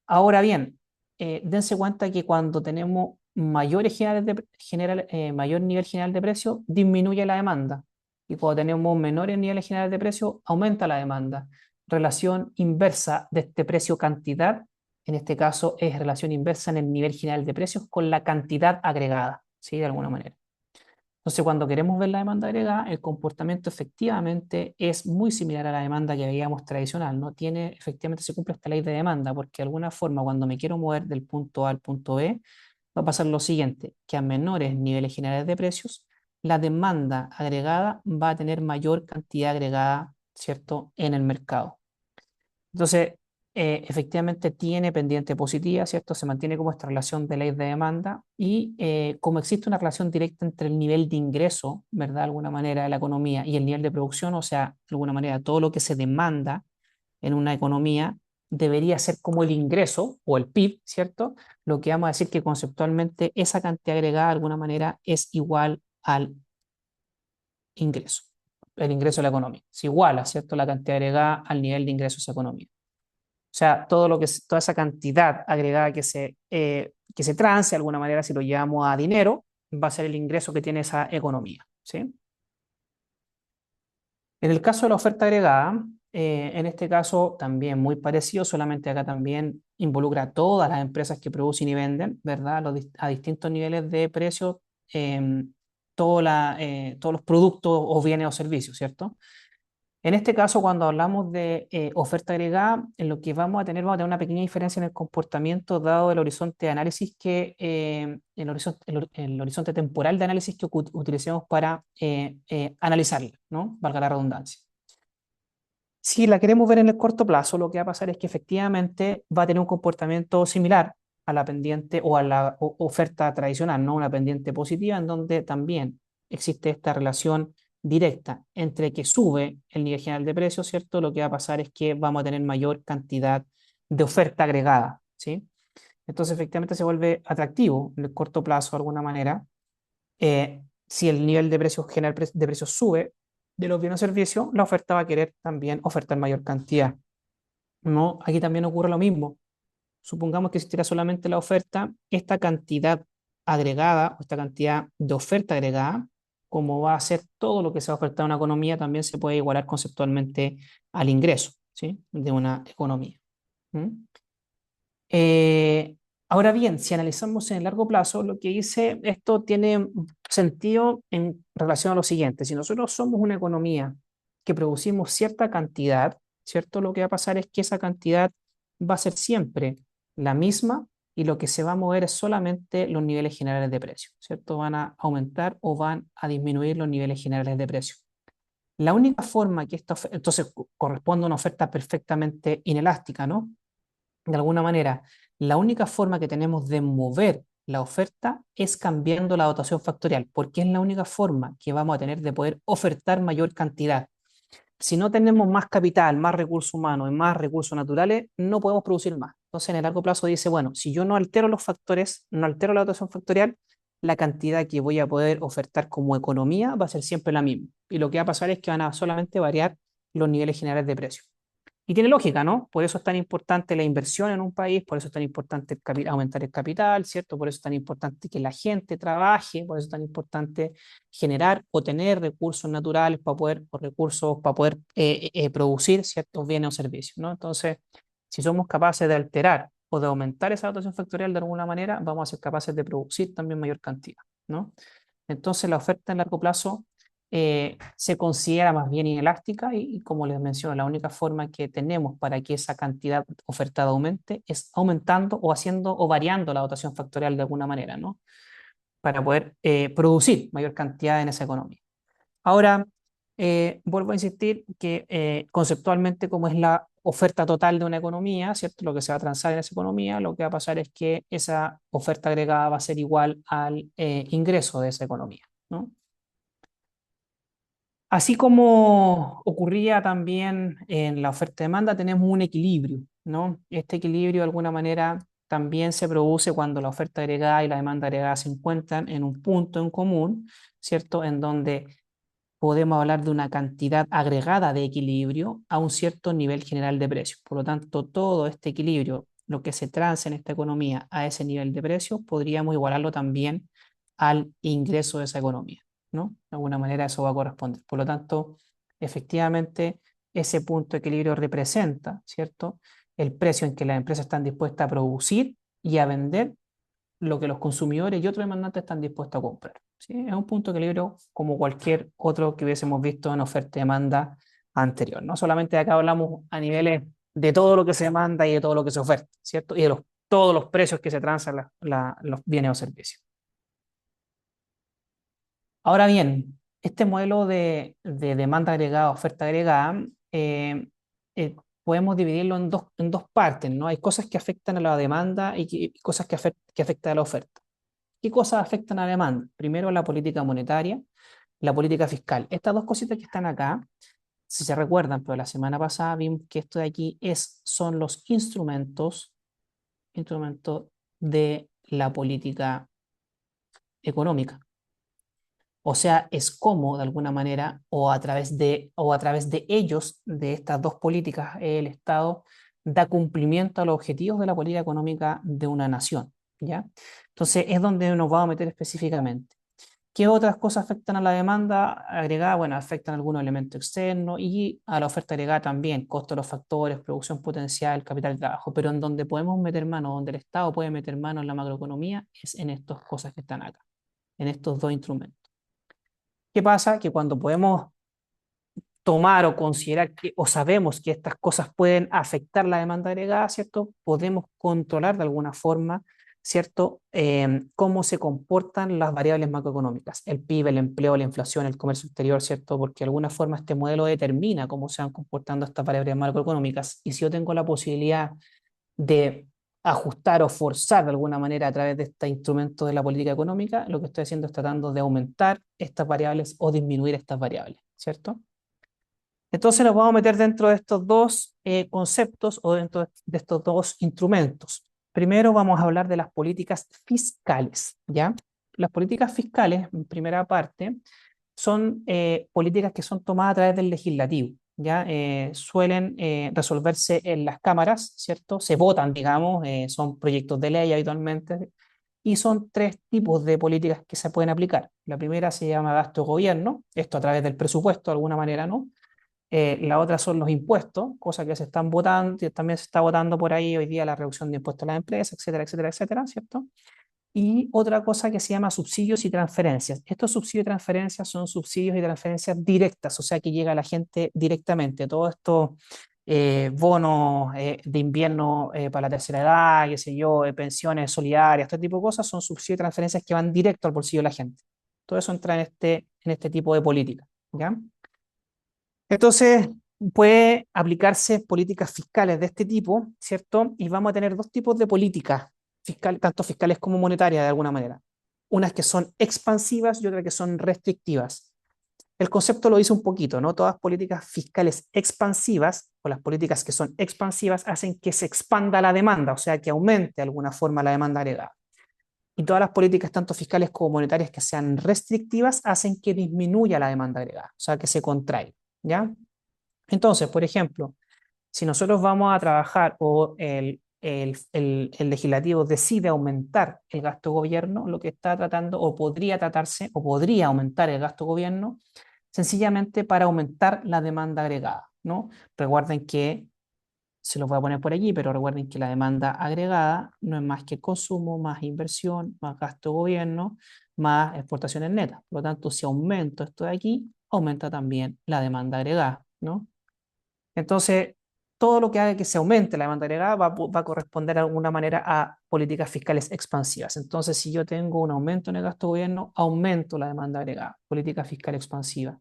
Ahora bien, dense cuenta que cuando tenemos mayor nivel general de precio, disminuye la demanda. Y cuando tenemos menores niveles generales de precio, aumenta la demanda. Relación inversa de este precio-cantidad, en este caso es relación inversa en el nivel general de precios con la cantidad agregada, ¿sí? De alguna manera. Entonces, cuando queremos ver la demanda agregada, el comportamiento efectivamente es muy similar a la demanda que veíamos tradicional, ¿no? Efectivamente se cumple esta ley de demanda, porque de alguna forma cuando me quiero mover del punto A al punto B, va a pasar lo siguiente, que a menores niveles generales de precios, la demanda agregada va a tener mayor cantidad agregada, ¿cierto?, en el mercado. Entonces, efectivamente tiene pendiente positiva, ¿cierto? Se mantiene como esta relación de ley de demanda y como existe una relación directa entre el nivel de ingreso, ¿verdad? De alguna manera de la economía y el nivel de producción, o sea, de alguna manera todo lo que se demanda en una economía debería ser como el ingreso o el PIB, ¿cierto? Lo que vamos a decir que conceptualmente esa cantidad agregada de alguna manera es igual al ingreso, el ingreso de la economía. Es igual, ¿cierto? La cantidad agregada al nivel de ingresos de esa economía. O sea, toda esa cantidad agregada que se trance, de alguna manera, si lo llevamos a dinero, va a ser el ingreso que tiene esa economía, ¿sí? En el caso de la oferta agregada, en este caso también muy parecido, solamente acá también involucra a todas las empresas que producen y venden, ¿verdad? A distintos niveles de precio, eh, todos los productos o bienes o servicios, ¿cierto? En este caso, cuando hablamos de oferta agregada, en lo que vamos a tener una pequeña diferencia en el comportamiento dado el horizonte de análisis el horizonte temporal de análisis que utilicemos para analizarla, ¿no? Valga la redundancia. Si la queremos ver en el corto plazo, lo que va a pasar es que efectivamente va a tener un comportamiento similar, a la pendiente o a la oferta tradicional, ¿no? Una pendiente positiva en donde también existe esta relación directa entre que sube el nivel general de precios, ¿cierto? Lo que va a pasar es que vamos a tener mayor cantidad de oferta agregada, ¿sí? Entonces, efectivamente se vuelve atractivo en el corto plazo, de alguna manera, si el nivel de precios general de precios sube de los bienes o servicios, la oferta va a querer también ofertar mayor cantidad. ¿No? Aquí también ocurre lo mismo. Supongamos que existiera solamente la oferta, esta cantidad agregada o esta cantidad de oferta agregada, como va a ser todo lo que se va a ofertar en una economía, también se puede igualar conceptualmente al ingreso, ¿sí? De una economía. ¿Mm? Eh, Ahora bien, si analizamos en el largo plazo, lo que dice esto tiene sentido en relación a lo siguiente. Si nosotros somos una economía que producimos cierta cantidad, ¿cierto? Lo que va a pasar es que esa cantidad va a ser siempre la misma y lo que se va a mover es solamente los niveles generales de precio, ¿cierto? Van a aumentar o van a disminuir los niveles generales de precio. La única forma que entonces corresponde a una oferta perfectamente inelástica, ¿no? De alguna manera, la única forma que tenemos de mover la oferta es cambiando la dotación factorial, porque es la única forma que vamos a tener de poder ofertar mayor cantidad. Si no tenemos más capital, más recursos humanos y más recursos naturales, no podemos producir más. Entonces, en el largo plazo dice, bueno, si yo no altero los factores, no altero la dotación factorial, la cantidad que voy a poder ofertar como economía va a ser siempre la misma. Y lo que va a pasar es que van a solamente variar los niveles generales de precio. Y tiene lógica, ¿no? Por eso es tan importante la inversión en un país, por eso es tan importante aumentar el capital, ¿cierto? Por eso es tan importante que la gente trabaje, por eso es tan importante generar o tener recursos naturales para poder, o recursos para poder producir ciertos bienes o servicios, ¿no? Entonces, si somos capaces de alterar o de aumentar esa dotación factorial de alguna manera, vamos a ser capaces de producir también mayor cantidad, ¿no? Entonces, la oferta en largo plazo se considera más bien inelástica y, como les menciono, la única forma que tenemos para que esa cantidad ofertada aumente es aumentando o haciendo o variando la dotación factorial de alguna manera, ¿no? Para poder producir mayor cantidad en esa economía. Ahora, vuelvo a insistir que conceptualmente, como es la oferta total de una economía, ¿cierto? Lo que se va a transar en esa economía, lo que va a pasar es que esa oferta agregada va a ser igual al ingreso de esa economía, ¿no? Así como ocurría también en la oferta-demanda, tenemos un equilibrio, ¿no? Este equilibrio de alguna manera también se produce cuando la oferta agregada y la demanda agregada se encuentran en un punto en común, ¿cierto? En donde podemos hablar de una cantidad agregada de equilibrio a un cierto nivel general de precios. Por lo tanto, todo este equilibrio, lo que se transa en esta economía a ese nivel de precios, podríamos igualarlo también al ingreso de esa economía, ¿no? De alguna manera eso va a corresponder. Por lo tanto, efectivamente, ese punto de equilibrio representa, ¿cierto? El precio en que las empresas están dispuestas a producir y a vender lo que los consumidores y otros demandantes están dispuestos a comprar, ¿sí? Es un punto de equilibrio como cualquier otro que hubiésemos visto en oferta y demanda anterior. No solamente acá hablamos a niveles de todo lo que se demanda y de todo lo que se oferta, ¿cierto? Y de todos los precios que se transan los bienes o servicios. Ahora bien, este modelo de demanda agregada, oferta agregada, eh, eh, podemos dividirlo en dos partes, ¿no? Hay cosas que afectan a la demanda y cosas que afectan a la oferta. ¿Qué cosas afectan a la demanda? Primero, la política monetaria, la política fiscal. Estas dos cositas que están acá, si se recuerdan, pero la semana pasada vimos que esto de aquí son los instrumentos de la política económica. O sea, es como de alguna manera o a través de ellos, de estas dos políticas, el Estado da cumplimiento a los objetivos de la política económica de una nación, ¿ya? Entonces es donde nos vamos a meter específicamente. ¿Qué otras cosas afectan a la demanda agregada? Bueno, afectan algunos elementos externos y a la oferta agregada también, costo de los factores, producción potencial, capital de trabajo, pero en donde podemos meter mano, donde el Estado puede meter mano en la macroeconomía, es en estas cosas que están acá, en estos dos instrumentos. ¿Qué pasa? Que cuando podemos tomar o considerar o sabemos que estas cosas pueden afectar la demanda agregada, ¿cierto? Podemos controlar de alguna forma, ¿cierto? Cómo se comportan las variables macroeconómicas, el PIB, el empleo, la inflación, el comercio exterior, ¿cierto? Porque de alguna forma este modelo determina cómo se van comportando estas variables macroeconómicas. Y si yo tengo la posibilidad de ajustar o forzar de alguna manera a través de este instrumento de la política económica, lo que estoy haciendo es tratando de aumentar estas variables o disminuir estas variables, ¿cierto? Entonces nos vamos a meter dentro de estos dos conceptos o dentro de estos dos instrumentos. Primero vamos a hablar de las políticas fiscales, ¿ya? Las políticas fiscales, en primera parte, son políticas que son tomadas a través del legislativo, ¿ya? Suelen resolverse en las cámaras, ¿cierto? Se votan, digamos, son proyectos de ley habitualmente, y son tres tipos de políticas que se pueden aplicar. La primera se llama gasto de gobierno, esto a través del presupuesto de alguna manera, ¿no? La otra son los impuestos, cosa que se están votando, y también se está votando por ahí hoy día la reducción de impuestos a las empresas, etcétera, etcétera, etcétera, ¿cierto? Y otra cosa que se llama subsidios y transferencias. Estos subsidios y transferencias son subsidios y transferencias directas, o sea que llega a la gente directamente. Todos estos bonos de invierno para la tercera edad, qué sé yo, pensiones solidarias, este tipo de cosas son subsidios y transferencias que van directo al bolsillo de la gente. Todo eso entra en este tipo de política, ¿ya? Entonces, puede aplicarse políticas fiscales de este tipo, ¿cierto? Y vamos a tener dos tipos de políticas fiscales, tanto fiscales como monetarias de alguna manera. Unas que son expansivas y otras que son restrictivas. El concepto lo dice un poquito, ¿no? Todas políticas fiscales expansivas o las políticas que son expansivas hacen que se expanda la demanda, o sea, que aumente de alguna forma la demanda agregada. Y todas las políticas, tanto fiscales como monetarias, que sean restrictivas, hacen que disminuya la demanda agregada, o sea, que se contraiga, ¿ya? Entonces, por ejemplo, si nosotros vamos a trabajar o el legislativo decide aumentar el gasto gobierno, lo que está tratando o podría tratarse o podría aumentar el gasto gobierno sencillamente para aumentar la demanda agregada, ¿no? Recuerden que, se los voy a poner por allí, pero recuerden que la demanda agregada no es más que consumo, más inversión, más gasto gobierno, más exportaciones netas. Por lo tanto, si aumento esto de aquí, aumenta también la demanda agregada, ¿no? Entonces, todo lo que haga que se aumente la demanda agregada va a corresponder de alguna manera a políticas fiscales expansivas. Entonces, si yo tengo un aumento en el gasto gobierno, aumento la demanda agregada, política fiscal expansiva.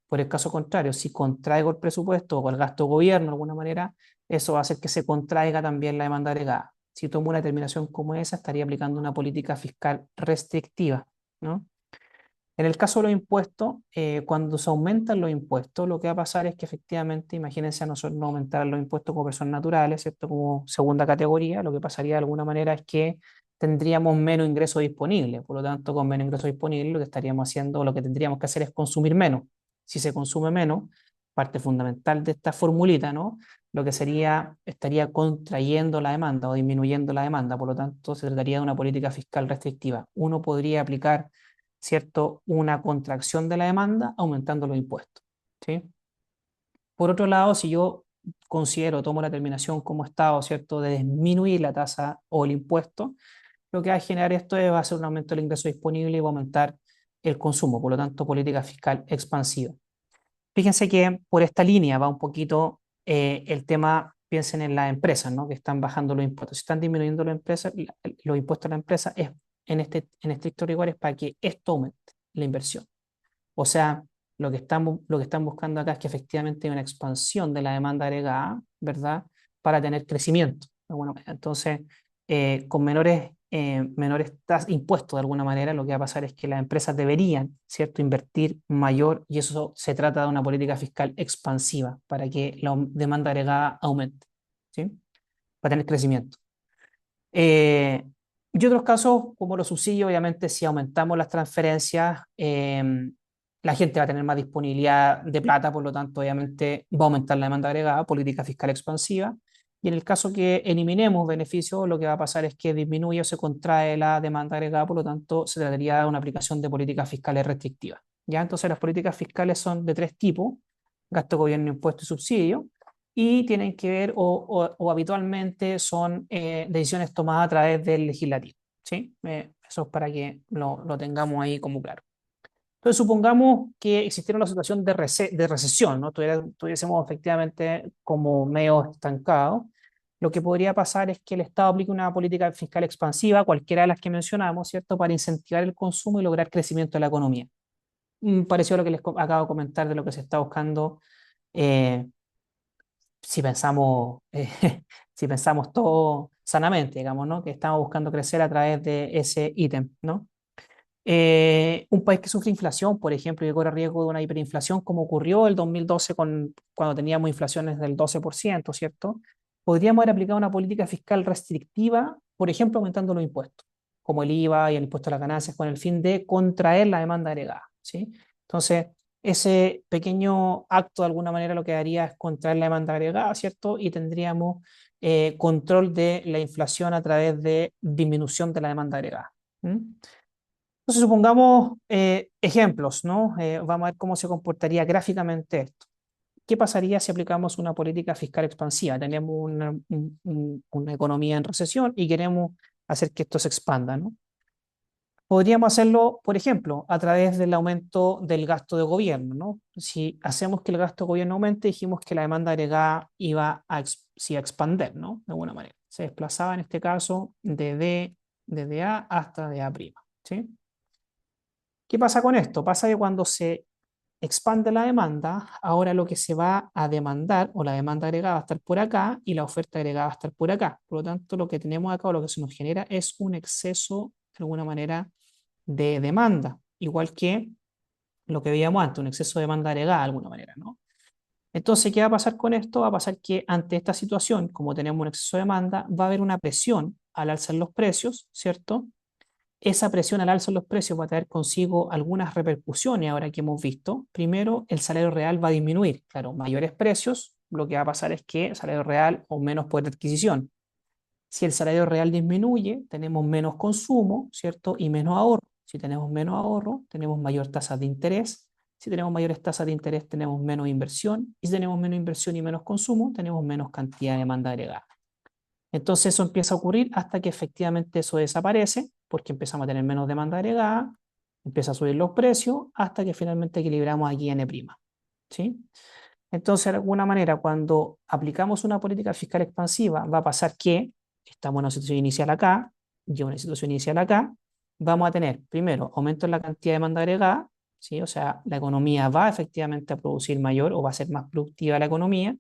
Por el caso contrario, si contraigo el presupuesto o el gasto gobierno de alguna manera, eso va a hacer que se contraiga también la demanda agregada. Si tomo una determinación como esa, estaría aplicando una política fiscal restrictiva, ¿no? En el caso de los impuestos, cuando se aumentan los impuestos, lo que va a pasar es que efectivamente, imagínense a nosotros no aumentar los impuestos como personas naturales, ¿cierto? Como segunda categoría, lo que pasaría de alguna manera es que tendríamos menos ingreso disponible. Por lo tanto, con menos ingreso disponible, lo que estaríamos haciendo, lo que tendríamos que hacer es consumir menos. Si se consume menos, parte fundamental de esta formulita, ¿no? Lo que sería, estaría contrayendo la demanda o disminuyendo la demanda. Por lo tanto, se trataría de una política fiscal restrictiva. Uno podría aplicar, ¿cierto?, una contracción de la demanda aumentando los impuestos, ¿sí? Por otro lado, si yo considero, tomo la determinación como Estado, ¿cierto?, de disminuir la tasa o el impuesto, lo que va a generar esto va a ser un aumento del ingreso disponible y va a aumentar el consumo, por lo tanto, política fiscal expansiva. Fíjense que por esta línea va un poquito el tema, piensen en las empresas, ¿no?, que están bajando los impuestos. Si están disminuyendo las empresas, los impuestos a la empresa, es, en estricto rigor es para que esto aumente la inversión. O sea, lo que están buscando acá es que efectivamente hay una expansión de la demanda agregada, ¿verdad? Para tener crecimiento, de alguna manera. Entonces, con menores impuestos de alguna manera, lo que va a pasar es que las empresas deberían, ¿cierto?, invertir mayor, y eso se trata de una política fiscal expansiva para que la demanda agregada aumente, ¿sí? Para tener crecimiento. Eh, y otros casos, como los subsidios, obviamente si aumentamos las transferencias, la gente va a tener más disponibilidad de plata, por lo tanto, obviamente va a aumentar la demanda agregada, política fiscal expansiva. Y en el caso que eliminemos beneficios, lo que va a pasar es que disminuye o se contrae la demanda agregada, por lo tanto, se trataría de una aplicación de políticas fiscales restrictivas. ¿Ya? Entonces, las políticas fiscales son de tres tipos: gasto, gobierno, impuesto y subsidio, y tienen que ver o habitualmente son decisiones tomadas a través del legislativo, ¿sí? Eso es para que lo tengamos ahí como claro. Entonces, supongamos que existiera una situación de recesión, ¿no? Tuviésemos efectivamente como medio estancado. Lo que podría pasar es que el Estado aplique una política fiscal expansiva, cualquiera de las que mencionamos, ¿cierto?, para incentivar el consumo y lograr crecimiento de la economía. Pareció lo que les acabo de comentar de lo que se está buscando si pensamos, si pensamos todo sanamente, digamos, ¿no? Que estamos buscando crecer a través de ese ítem, ¿no? Un país que sufre inflación, por ejemplo, y que corre riesgo de una hiperinflación, como ocurrió el 2012 cuando teníamos inflaciones del 12%, ¿cierto? Podríamos haber aplicado una política fiscal restrictiva, por ejemplo, aumentando los impuestos, como el IVA y el impuesto a las ganancias, con el fin de contraer la demanda agregada, ¿sí? Entonces, ese pequeño acto, de alguna manera, lo que haría es contraer la demanda agregada, ¿cierto? Y tendríamos control de la inflación a través de disminución de la demanda agregada. ¿Mm? Entonces, supongamos ejemplos, ¿no? Vamos a ver cómo se comportaría gráficamente esto. ¿Qué pasaría si aplicamos una política fiscal expansiva? Tenemos una economía en recesión y queremos hacer que esto se expanda, ¿no? Podríamos hacerlo, por ejemplo, a través del aumento del gasto de gobierno, ¿no? Si hacemos que el gasto de gobierno aumente, dijimos que la demanda agregada iba sí, a expander, ¿no? De alguna manera. Se desplazaba en este caso de A hasta de A', ¿sí? ¿Qué pasa con esto? Pasa que cuando se expande la demanda, ahora lo que se va a demandar o la demanda agregada va a estar por acá y la oferta agregada va a estar por acá. Por lo tanto, lo que tenemos acá o lo que se nos genera es un exceso, de alguna manera, de demanda, igual que lo que veíamos antes, un exceso de demanda agregada de alguna manera, ¿no? Entonces, ¿qué va a pasar con esto? Va a pasar que ante esta situación, como tenemos un exceso de demanda, va a haber una presión al alza en los precios, ¿cierto? Esa presión al alza en los precios va a traer consigo algunas repercusiones ahora que hemos visto. Primero, el salario real va a disminuir. Claro, mayores precios, lo que va a pasar es que salario real o menos poder de adquisición. Si el salario real disminuye, tenemos menos consumo, ¿cierto? Y menos ahorro. Si tenemos menos ahorro, tenemos mayor tasa de interés. Si tenemos mayores tasas de interés, tenemos menos inversión. Y si tenemos menos inversión y menos consumo, tenemos menos cantidad de demanda agregada. Entonces eso empieza a ocurrir hasta que efectivamente eso desaparece, porque empezamos a tener menos demanda agregada, empieza a subir los precios, hasta que finalmente equilibramos aquí N', ¿sí? Entonces, de alguna manera, cuando aplicamos una política fiscal expansiva, va a pasar que estamos en una situación inicial acá y una situación inicial acá, vamos a tener, primero, aumento en la cantidad de demanda agregada, ¿sí? O sea, la economía va efectivamente a producir mayor o va a ser más productiva la economía.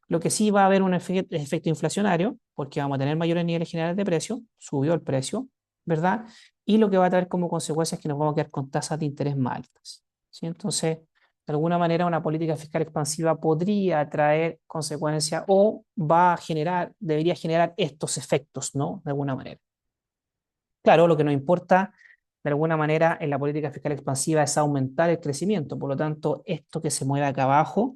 Lo que sí va a haber un efecto inflacionario, porque vamos a tener mayores niveles generales de precio, subió el precio, ¿verdad? Y lo que va a traer como consecuencia es que nos vamos a quedar con tasas de interés más altas, ¿sí? Entonces, de alguna manera, una política fiscal expansiva podría traer consecuencias o va a generar, debería generar estos efectos, ¿no? De alguna manera. Claro, lo que nos importa de alguna manera en la política fiscal expansiva es aumentar el crecimiento. Por lo tanto, esto que se mueve acá abajo,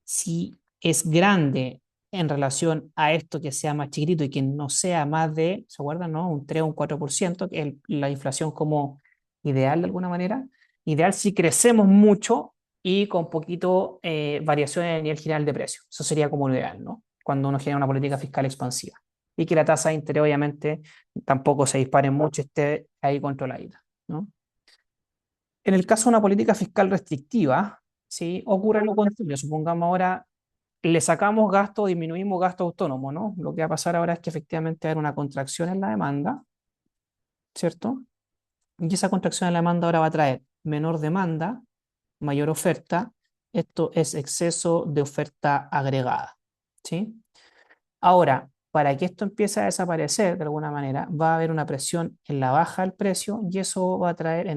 si es grande en relación a esto que sea más chiquitito y que no sea más de, ¿se acuerdan, no? Un 3 o un 4%, que es la inflación como ideal de alguna manera. Ideal si crecemos mucho y con poquito variación en el nivel general de precios. Eso sería como lo ideal, ¿no? Cuando uno genera una política fiscal expansiva. Y que la tasa de interés, obviamente, tampoco se dispare mucho, esté ahí controladita, ¿no? En el caso de una política fiscal restrictiva, ¿sí? Ocurre lo contrario. Supongamos ahora le sacamos gasto, disminuimos gasto autónomo, ¿no? Lo que va a pasar ahora es que efectivamente va a haber una contracción en la demanda, ¿cierto? Y esa contracción en la demanda ahora va a traer menor demanda, mayor oferta. Esto es exceso de oferta agregada, ¿sí? Ahora, para que esto empiece a desaparecer de alguna manera, va a haber una presión en la baja del precio y eso va a traer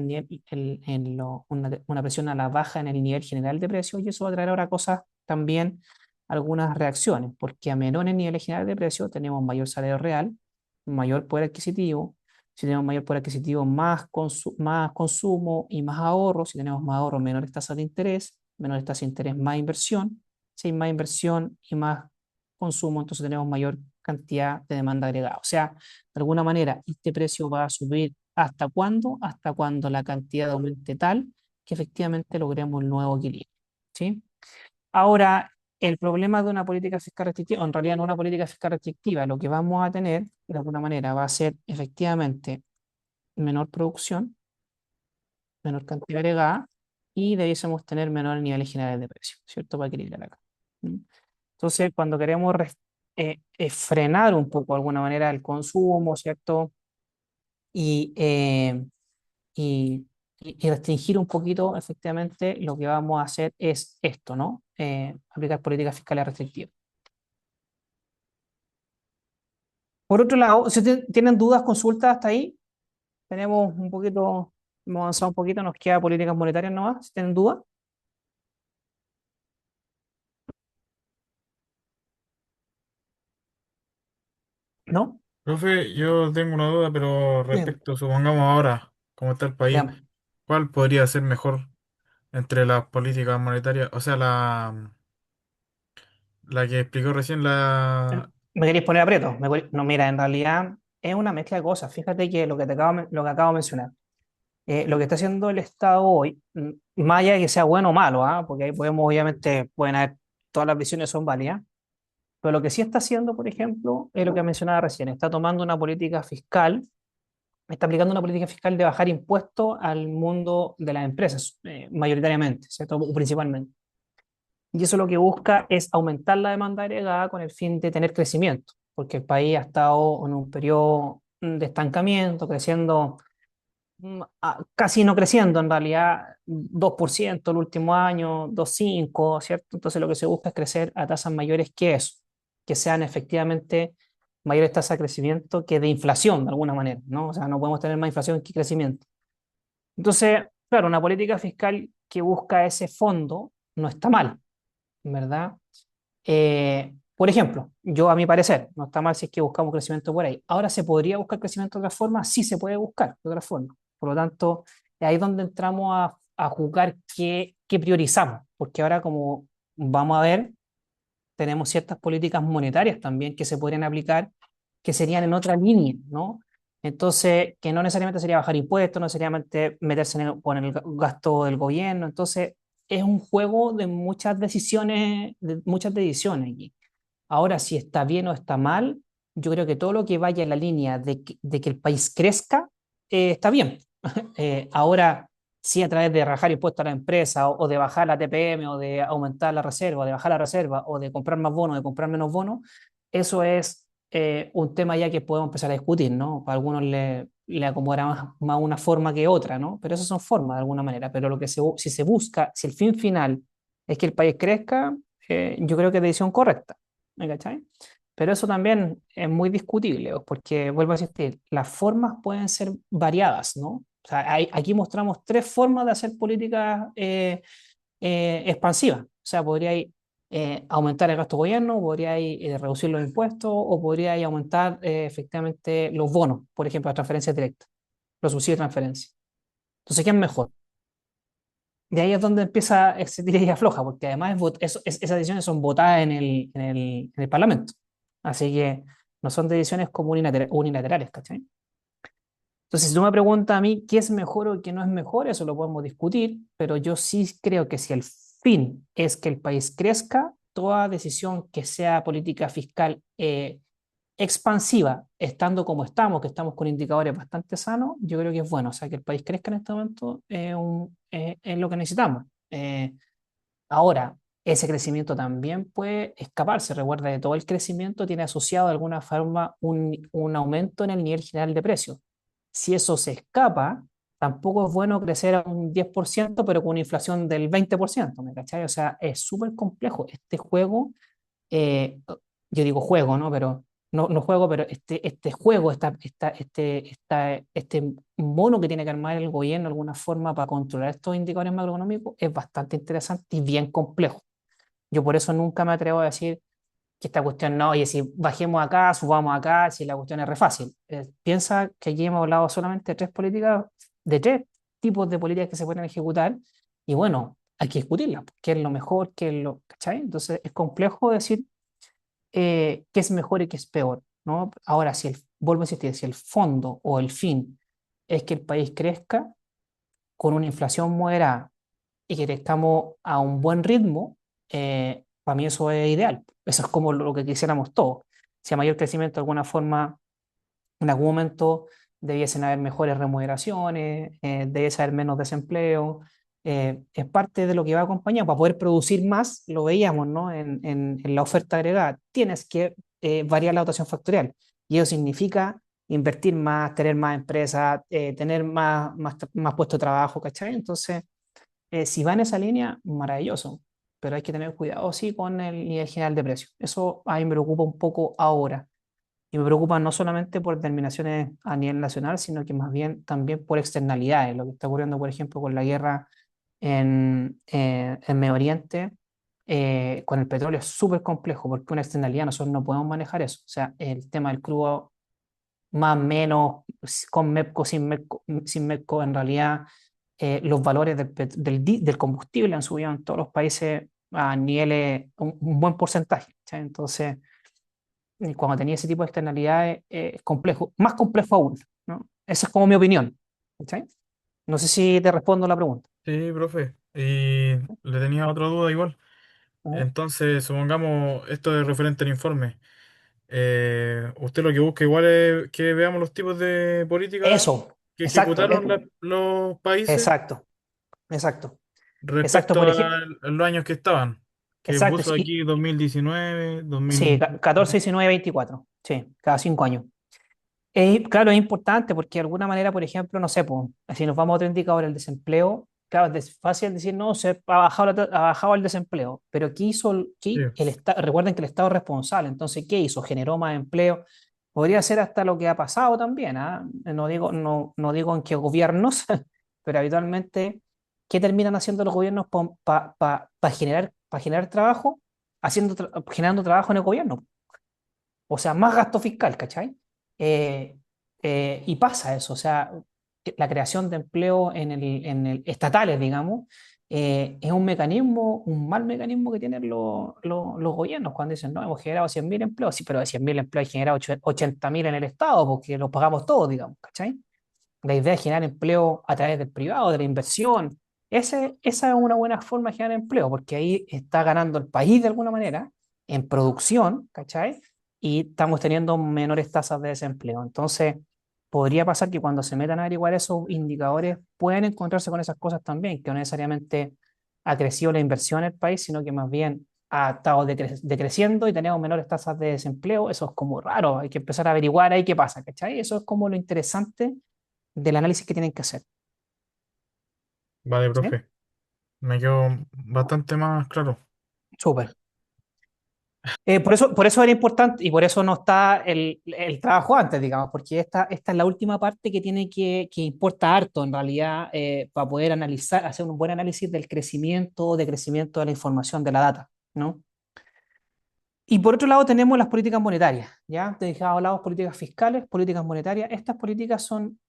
una presión a la baja en el nivel general de precios y eso va a traer ahora cosas también, algunas reacciones, porque a menores niveles generales de precios tenemos mayor salario real, mayor poder adquisitivo. Si tenemos mayor poder adquisitivo, más consumo y más ahorro. Si tenemos más ahorro, menores tasas de interés, más inversión. Si hay más inversión y más consumo, entonces tenemos mayor cantidad de demanda agregada. O sea, de alguna manera, este precio va a subir ¿hasta cuándo? Hasta cuando la cantidad aumente tal que efectivamente logremos el nuevo equilibrio, ¿sí? Ahora, el problema de una política fiscal restrictiva, o en realidad no una política fiscal restrictiva, lo que vamos a tener, de alguna manera, va a ser efectivamente menor producción, menor cantidad agregada, y debiésemos tener menores niveles generales de precio, ¿cierto? Para equilibrar acá. ¿Mm? Entonces, cuando queremos frenar un poco de alguna manera el consumo, ¿cierto? Y, eh, y restringir un poquito, efectivamente, lo que vamos a hacer es esto, ¿no? Aplicar políticas fiscales restrictivas. Por otro lado, si tienen dudas, consultas hasta ahí, tenemos un poquito, hemos avanzado un poquito, nos queda políticas monetarias nomás, si tienen dudas, ¿no? Profe, yo tengo una duda, pero Bien, respecto, supongamos ahora, cómo está el país, veamos. ¿cuál podría ser mejor entre las políticas monetarias? O sea, la que explicó recién la... ¿Me queréis poner aprieto? No, mira, en realidad es una mezcla de cosas. Fíjate que lo que acabo de mencionar, lo que está haciendo el Estado hoy, más allá de que sea bueno o malo, ¿ah? Porque ahí podemos, obviamente, pueden haber, todas las visiones son válidas, pero lo que sí está haciendo, por ejemplo, es lo que mencionaba recién, está tomando una política fiscal, está aplicando una política fiscal de bajar impuestos al mundo de las empresas, mayoritariamente, ¿cierto? O principalmente. Y eso lo que busca es aumentar la demanda agregada con el fin de tener crecimiento, porque el país ha estado en un periodo de estancamiento, creciendo, casi no creciendo, en realidad 2% el último año, 2,5%, ¿cierto? Entonces lo que se busca es crecer a tasas mayores que eso, que sean efectivamente mayores tasas de crecimiento que de inflación, de alguna manera, ¿no? O sea, no podemos tener más inflación que crecimiento. Entonces, claro, una política fiscal que busca ese fondo no está mal, ¿verdad? Por ejemplo, yo a mi parecer, no está mal si es que buscamos crecimiento por ahí. Ahora, ¿se podría buscar crecimiento de otra forma? Sí, se puede buscar de otra forma. Por lo tanto, ahí es donde entramos a jugar qué priorizamos, porque ahora como vamos a ver, tenemos ciertas políticas monetarias también que se podrían aplicar, que serían en otra línea, ¿no? Entonces, que no necesariamente sería bajar impuestos, no necesariamente meterse con el gasto del gobierno. Entonces, es un juego de muchas decisiones aquí. Ahora, si está bien o está mal, yo creo que todo lo que vaya en la línea de que el país crezca, está bien. Ahora, sí, a través de rajar impuestos a la empresa o de bajar la TPM o de aumentar la reserva, o de bajar la reserva o de comprar más bonos, de comprar menos bonos, eso es un tema ya que podemos empezar a discutir, ¿no? Para algunos le acomodará más una forma que otra, ¿no? Pero esas son formas de alguna manera. Pero si se busca, si el fin final es que el país crezca, yo creo que es decisión correcta. ¿Me cachai? Pero eso también es muy discutible, porque vuelvo a insistir, las formas pueden ser variadas, ¿no? O sea, aquí mostramos tres formas de hacer política expansiva. O sea, podría aumentar el gasto gobierno, podría reducir los impuestos o podría aumentar efectivamente los bonos, por ejemplo, las transferencias directas, los subsidios de transferencia. Entonces, ¿qué es mejor? De ahí es donde empieza ese tira y afloja, porque además esas decisiones son votadas en el Parlamento. Así que no son decisiones como unilaterales, ¿cachai? Entonces, si tú me preguntas a mí qué es mejor o qué no es mejor, eso lo podemos discutir, pero yo sí creo que si el fin es que el país crezca, toda decisión que sea política fiscal expansiva, estando como estamos, que estamos con indicadores bastante sanos, yo creo que es bueno. O sea, que el país crezca en este momento es lo que necesitamos. Ahora, ese crecimiento también puede escaparse. Recuerda que todo el crecimiento tiene asociado de alguna forma un aumento en el nivel general de precios. Si eso se escapa, tampoco es bueno crecer a un 10%, pero con una inflación del 20%, ¿me cachai? O sea, es súper complejo. Este juego, yo digo juego, ¿no? Pero no juego, pero este juego, este mono que tiene que armar el gobierno de alguna forma para controlar estos indicadores macroeconómicos es bastante interesante y bien complejo. Yo por eso nunca me atrevo a decir que esta cuestión no, oye, si bajemos acá, subamos acá, si la cuestión es re fácil. Piensa que aquí hemos hablado solamente de tres políticas, de tres tipos de políticas que se pueden ejecutar, y bueno, hay que discutirlas, qué es lo mejor, qué es lo, ¿cachai? Entonces es complejo decir qué es mejor y qué es peor, ¿no? Ahora, vuelvo a insistir, si el fondo o el fin es que el país crezca con una inflación moderada y que crezcamos a un buen ritmo, para mí eso es ideal. Eso es como lo que quisiéramos todos. Si a mayor crecimiento, de alguna forma, en algún momento debiesen haber mejores remuneraciones, debiese haber menos desempleo. Es parte de lo que va acompañado. Para poder producir más, lo veíamos, ¿no? En la oferta agregada, tienes que variar la dotación factorial. Y eso significa invertir más, tener más empresas, tener más puestos de trabajo, ¿cachai? Entonces, si va en esa línea, maravilloso, pero hay que tener cuidado, sí, con el nivel general de precios. Eso a mí me preocupa un poco ahora. Y me preocupa no solamente por determinaciones a nivel nacional, sino que más bien también por externalidades. Lo que está ocurriendo, por ejemplo, con la guerra en Medio Oriente, con el petróleo es súper complejo, porque una externalidad nosotros no podemos manejar eso. O sea, el tema del crudo, más o menos, con MEPCO, sin MEPCO, en realidad los valores del combustible han subido en todos los países a niveles, un buen porcentaje. ¿Cachai? Entonces, cuando tenía ese tipo de externalidades, es complejo, más complejo aún, ¿no? Esa es como mi opinión. ¿Cachai? No sé si te respondo la pregunta. Sí, profe. Y le tenía otra duda igual. ¿No? Entonces, supongamos, esto es referente al informe. Usted lo que busca igual es que veamos los tipos de política Eso, que exacto, ejecutaron los países exacto, exacto, exacto, respecto por a ejemplo, los años que estaban. Que exacto, puso aquí 2019, sí, 2000. 14, 19, 24, sí, cada 5 años. Claro, es importante porque de alguna manera, por ejemplo, no sé, pues, si nos vamos a otro indicador, el desempleo, claro, es fácil decir, no, ha bajado, ha bajado el desempleo, pero ¿qué hizo Sí, el Estado? Recuerden que el Estado es responsable, entonces, ¿qué hizo? Generó más empleo. Podría ser hasta lo que ha pasado también, ¿ah? No digo en qué gobiernos, pero habitualmente, ¿qué terminan haciendo los gobiernos para generar trabajo? Generando trabajo en el gobierno, o sea, más gasto fiscal, ¿cachai? Eh, y pasa eso, o sea, que la creación de empleo en el estatales, digamos, es un mecanismo, un mal mecanismo que tienen los gobiernos cuando dicen, no, hemos generado 100.000 empleos, sí, pero de 100.000 empleos hay generado 80.000 en el Estado, porque los pagamos todos, digamos, ¿cachai? La idea es generar empleo a través del privado, de la inversión. Esa es una buena forma de generar empleo, porque ahí está ganando el país de alguna manera en producción, ¿cachai? Y estamos teniendo menores tasas de desempleo. Entonces, podría pasar que cuando se metan a averiguar esos indicadores, pueden encontrarse con esas cosas también, que no necesariamente ha crecido la inversión en el país, sino que más bien ha estado decreciendo y tenemos menores tasas de desempleo. Eso es como raro, hay que empezar a averiguar ahí qué pasa, ¿cachai? Eso es como lo interesante del análisis que tienen que hacer. vale, ¿Sí? profe. Me quedó bastante más claro. Súper. Por eso era importante y por eso no está el trabajo antes, digamos, porque esta es la última parte que tiene que importa harto en realidad para poder analizar, hacer un buen análisis del crecimiento o decrecimiento de la información de la data, ¿no? Y por otro lado tenemos las políticas monetarias, ¿ya? Te dejaba hablado políticas fiscales, políticas monetarias. Estas políticas son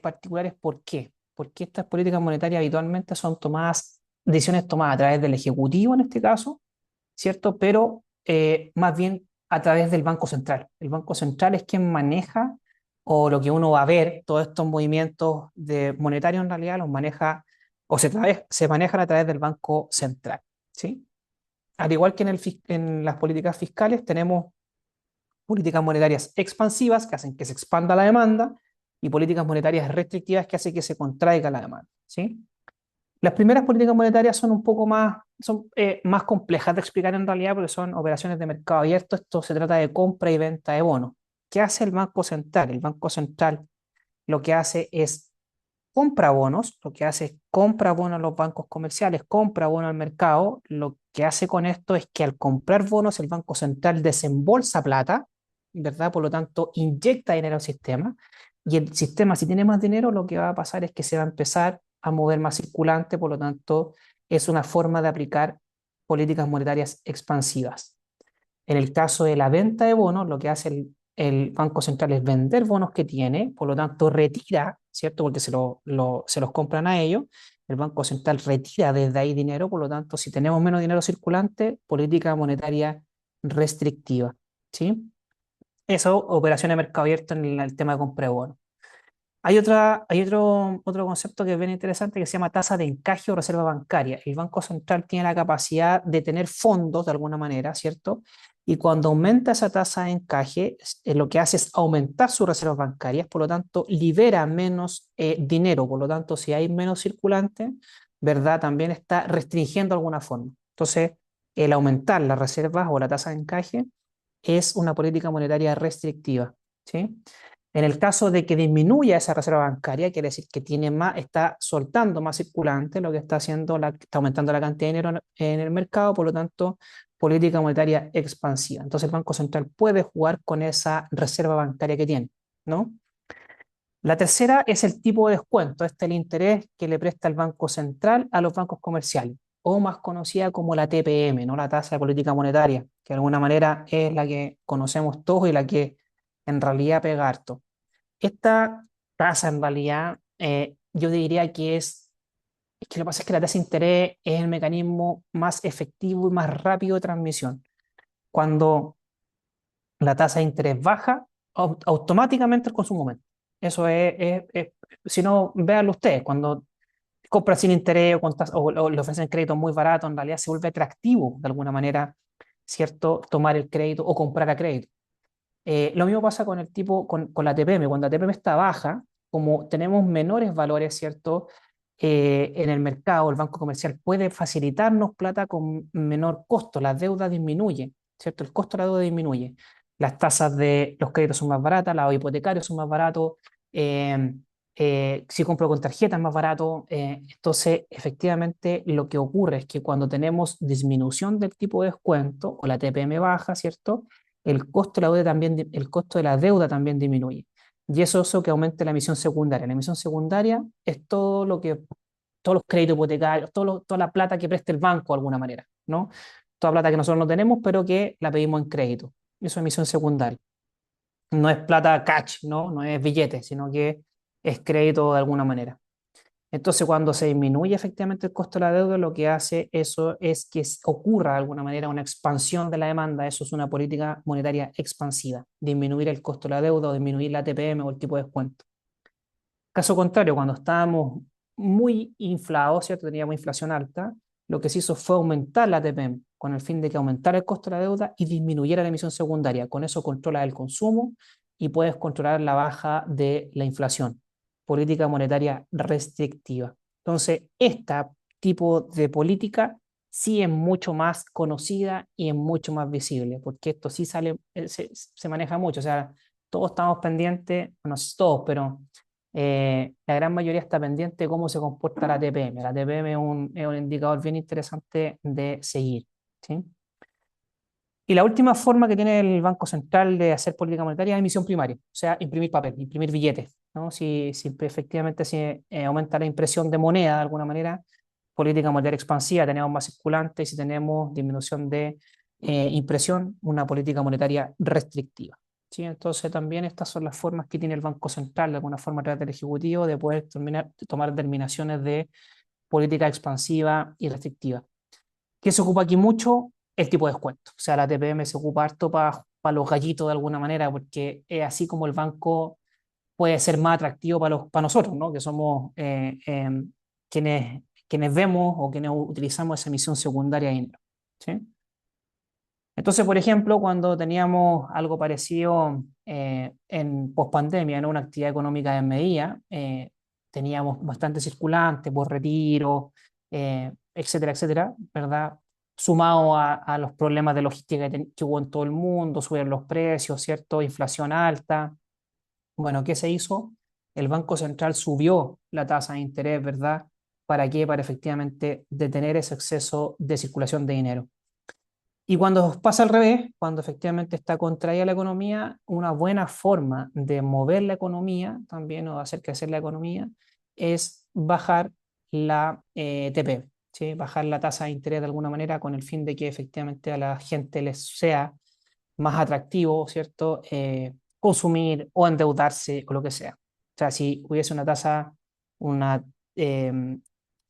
particulares, ¿por qué? Porque estas políticas monetarias habitualmente son decisiones tomadas a través del Ejecutivo en este caso, ¿cierto? Pero más bien a través del Banco Central. El Banco Central es quien maneja, o lo que uno va a ver, todos estos movimientos monetarios en realidad los maneja, o se manejan a través del Banco Central, ¿sí? Al igual que en las políticas fiscales, tenemos políticas monetarias expansivas que hacen que se expanda la demanda y políticas monetarias restrictivas que hacen que se contraiga la demanda, ¿sí? Las primeras políticas monetarias son un poco más complejas de explicar en realidad porque son operaciones de mercado abierto. Esto se trata de compra y venta de bonos. ¿Qué hace el Banco Central? El Banco Central lo que hace es compra bonos, lo que hace es compra bonos a los bancos comerciales, compra bonos al mercado. Lo que hace con esto es que al comprar bonos el Banco Central desembolsa plata, ¿verdad? Por lo tanto, inyecta dinero al sistema y el sistema, si tiene más dinero, lo que va a pasar es que se va a empezar a mover más circulante, por lo tanto, es una forma de aplicar políticas monetarias expansivas. En el caso de la venta de bonos, lo que hace el Banco Central es vender bonos que tiene, por lo tanto retira, ¿cierto? Porque se los compran a ellos. El Banco Central retira desde ahí dinero, por lo tanto, si tenemos menos dinero circulante, política monetaria restrictiva, ¿sí? Eso, operación de mercado abierto en el tema de compra de bonos. Hay otro concepto que es bien interesante que se llama tasa de encaje o reserva bancaria. El Banco Central tiene la capacidad de tener fondos de alguna manera, ¿cierto? Y cuando aumenta esa tasa de encaje, lo que hace es aumentar sus reservas bancarias, por lo tanto, libera menos dinero. Por lo tanto, si hay menos circulante, ¿verdad? También está restringiendo de alguna forma. Entonces, el aumentar las reservas o la tasa de encaje es una política monetaria restrictiva, ¿sí? En el caso de que disminuya esa reserva bancaria, quiere decir que tiene más, está soltando más circulante, lo que está haciendo, está aumentando la cantidad de dinero en el mercado, por lo tanto, política monetaria expansiva. Entonces el Banco Central puede jugar con esa reserva bancaria que tiene, ¿no? La tercera es el tipo de descuento, este es el interés que le presta el Banco Central a los bancos comerciales, o más conocida como la TPM, ¿no? La tasa de política monetaria, que de alguna manera es la que conocemos todos y la que en realidad pega harto. Esta tasa en realidad yo diría que es que lo que pasa es que la tasa de interés es el mecanismo más efectivo y más rápido de transmisión. Cuando la tasa de interés baja, automáticamente el consumo aumenta. Eso si no, véanlo ustedes, cuando compran sin interés o le ofrecen créditos muy baratos, en realidad se vuelve atractivo de alguna manera, ¿cierto? Tomar el crédito o comprar a crédito. Lo mismo pasa con con la TPM. Cuando la TPM está baja, como tenemos menores valores, ¿cierto? En el mercado, el banco comercial puede facilitarnos plata con menor costo, la deuda disminuye, ¿cierto? El costo de la deuda disminuye. Las tasas de los créditos son más baratas, los hipotecarios son más baratos, eh, si compro con tarjeta es más barato. Entonces, efectivamente, lo que ocurre es que cuando tenemos disminución del tipo de descuento o la TPM baja, ¿cierto? El costo de la deuda también disminuye. Y eso hace que aumente la emisión secundaria. La emisión secundaria es todos los créditos hipotecarios, toda la plata que presta el banco de alguna manera, ¿no? Toda plata que nosotros no tenemos, pero que la pedimos en crédito. Eso es emisión secundaria. No es plata cash, ¿no? No es billete, sino que es crédito de alguna manera. Entonces, cuando se disminuye efectivamente el costo de la deuda, lo que hace eso es que ocurra de alguna manera una expansión de la demanda. Eso es una política monetaria expansiva, disminuir el costo de la deuda o disminuir la TPM o el tipo de descuento. Caso contrario, cuando estábamos muy inflados, ¿cierto? Teníamos inflación alta, lo que se hizo fue aumentar la TPM con el fin de que aumentara el costo de la deuda y disminuyera la emisión secundaria. Con eso controlas el consumo y puedes controlar la baja de la inflación. Política monetaria restrictiva. Entonces, este tipo de política sí es mucho más conocida y es mucho más visible, porque esto sí se maneja mucho. O sea, todos estamos pendientes, no sé todos, pero la gran mayoría está pendiente de cómo se comporta la TPM. La TPM es un indicador bien interesante de seguir, ¿sí? Y la última forma que tiene el Banco Central de hacer política monetaria es emisión primaria, o sea, imprimir papel, imprimir billetes, ¿no? Si efectivamente se aumenta la impresión de moneda de alguna manera, política monetaria expansiva, tenemos más circulante, y si tenemos disminución de impresión, una política monetaria restrictiva. ¿Sí? Entonces también estas son las formas que tiene el Banco Central, de alguna forma a través del Ejecutivo, de poder tomar determinaciones de política expansiva y restrictiva. ¿Qué se ocupa aquí mucho? El tipo de descuento. O sea, la TPM se ocupa harto para los gallitos de alguna manera, porque es así como el banco puede ser más atractivo para nosotros, ¿no? Que somos quienes vemos o quienes utilizamos esa emisión secundaria de dinero. ¿Sí? Entonces, por ejemplo, cuando teníamos algo parecido en pospandemia, ¿no? Una actividad económica en medida, teníamos bastante circulante por retiro, etcétera, etcétera, ¿verdad? Sumado a los problemas de logística que hubo en todo el mundo, subieron los precios, ¿cierto? Inflación alta. Bueno, ¿qué se hizo? El Banco Central subió la tasa de interés, ¿verdad? ¿Para qué? Para efectivamente detener ese exceso de circulación de dinero. Y cuando pasa al revés, cuando efectivamente está contraída la economía, una buena forma de mover la economía también o de hacer crecer la economía es bajar la TPM, ¿sí? Bajar la tasa de interés de alguna manera con el fin de que efectivamente a la gente les sea más atractivo, ¿cierto? Consumir o endeudarse o lo que sea. O sea, si hubiese una eh,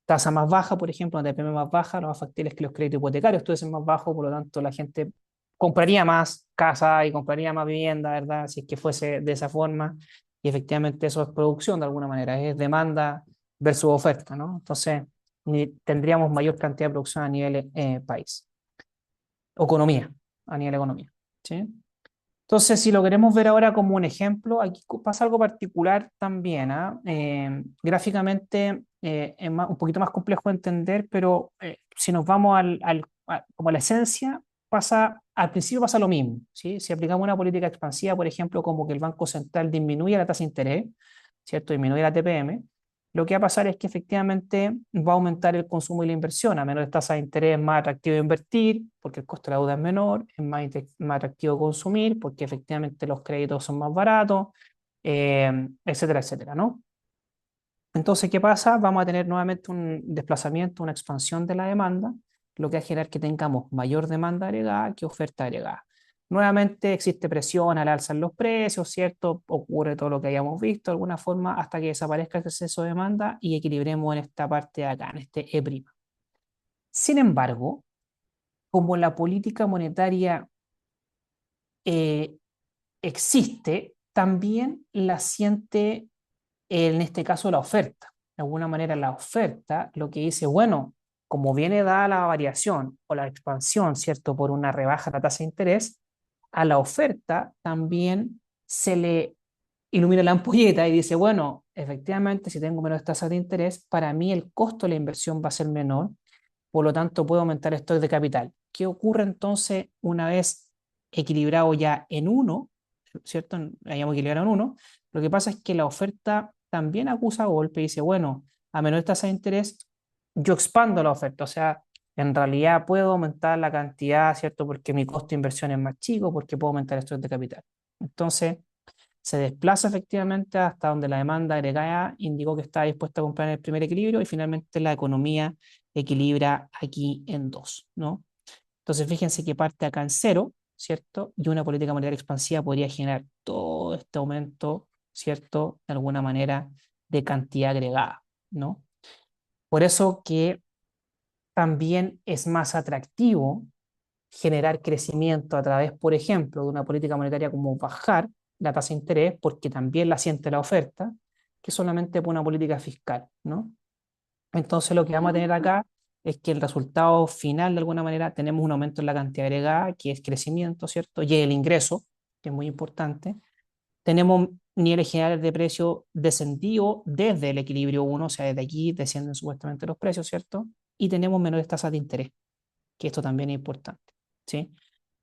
tasa más baja, por ejemplo, una TPM más baja, lo más factible es que los créditos hipotecarios estuviesen más bajos, por lo tanto la gente compraría más casa y compraría más vivienda, ¿verdad? Si es que fuese de esa forma. Y efectivamente eso es producción de alguna manera, es demanda versus oferta, ¿no? Entonces tendríamos mayor cantidad de producción a nivel país, o economía, a nivel economía, ¿sí? Entonces, si lo queremos ver ahora como un ejemplo, aquí pasa algo particular también, ¿ah? Gráficamente es un poquito más complejo de entender, pero si nos vamos como a la esencia, al principio pasa lo mismo, ¿sí? Si aplicamos una política expansiva, por ejemplo, como que el Banco Central disminuye la tasa de interés, ¿cierto? Disminuye la TPM, lo que va a pasar es que efectivamente va a aumentar el consumo y la inversión. A menores tasas de interés es más atractivo invertir porque el costo de la deuda es menor, es más atractivo consumir porque efectivamente los créditos son más baratos, etcétera, etcétera, ¿no? Entonces, ¿qué pasa? Vamos a tener nuevamente un desplazamiento, una expansión de la demanda, lo que va a generar que tengamos mayor demanda agregada que oferta agregada. Nuevamente existe presión al alza en los precios, ¿cierto? Ocurre todo lo que hayamos visto de alguna forma hasta que desaparezca el exceso de demanda y equilibremos en esta parte de acá, en este E'. Sin embargo, como la política monetaria eh, existe, también la siente en este caso la oferta. De alguna manera la oferta lo que dice, bueno, como viene dada la variación o la expansión, ¿cierto? Por una rebaja de la tasa de interés, a la oferta también se le ilumina la ampolleta y dice, bueno, efectivamente, si tengo menos tasas de interés, para mí el costo de la inversión va a ser menor, por lo tanto puedo aumentar el stock de capital. ¿Qué ocurre entonces una vez equilibrado ya en uno, ¿cierto? Hayamos equilibrado en uno. Lo que pasa es que la oferta también acusa golpe y dice, bueno, a menor tasa de interés, yo expando la oferta, o sea, en realidad puedo aumentar la cantidad, ¿cierto? Porque mi costo de inversión es más chico, porque puedo aumentar el stock de capital. Entonces, se desplaza efectivamente hasta donde la demanda agregada indicó que está dispuesta a comprar en el primer equilibrio y finalmente la economía equilibra aquí en dos, ¿no? Entonces fíjense que parte acá en cero, ¿cierto? Y una política monetaria expansiva podría generar todo este aumento, ¿cierto? De alguna manera de cantidad agregada, ¿no? Por eso que también es más atractivo generar crecimiento a través, por ejemplo, de una política monetaria como bajar la tasa de interés, porque también la siente la oferta, que solamente por una política fiscal, ¿no? Entonces lo que vamos a tener acá es que el resultado final, de alguna manera, tenemos un aumento en la cantidad agregada, que es crecimiento, ¿cierto? Y el ingreso, que es muy importante. Tenemos niveles generales de precio descendido desde el equilibrio uno, o sea, desde aquí descienden supuestamente los precios, ¿cierto? Y tenemos menores tasas de interés, que esto también es importante, ¿sí?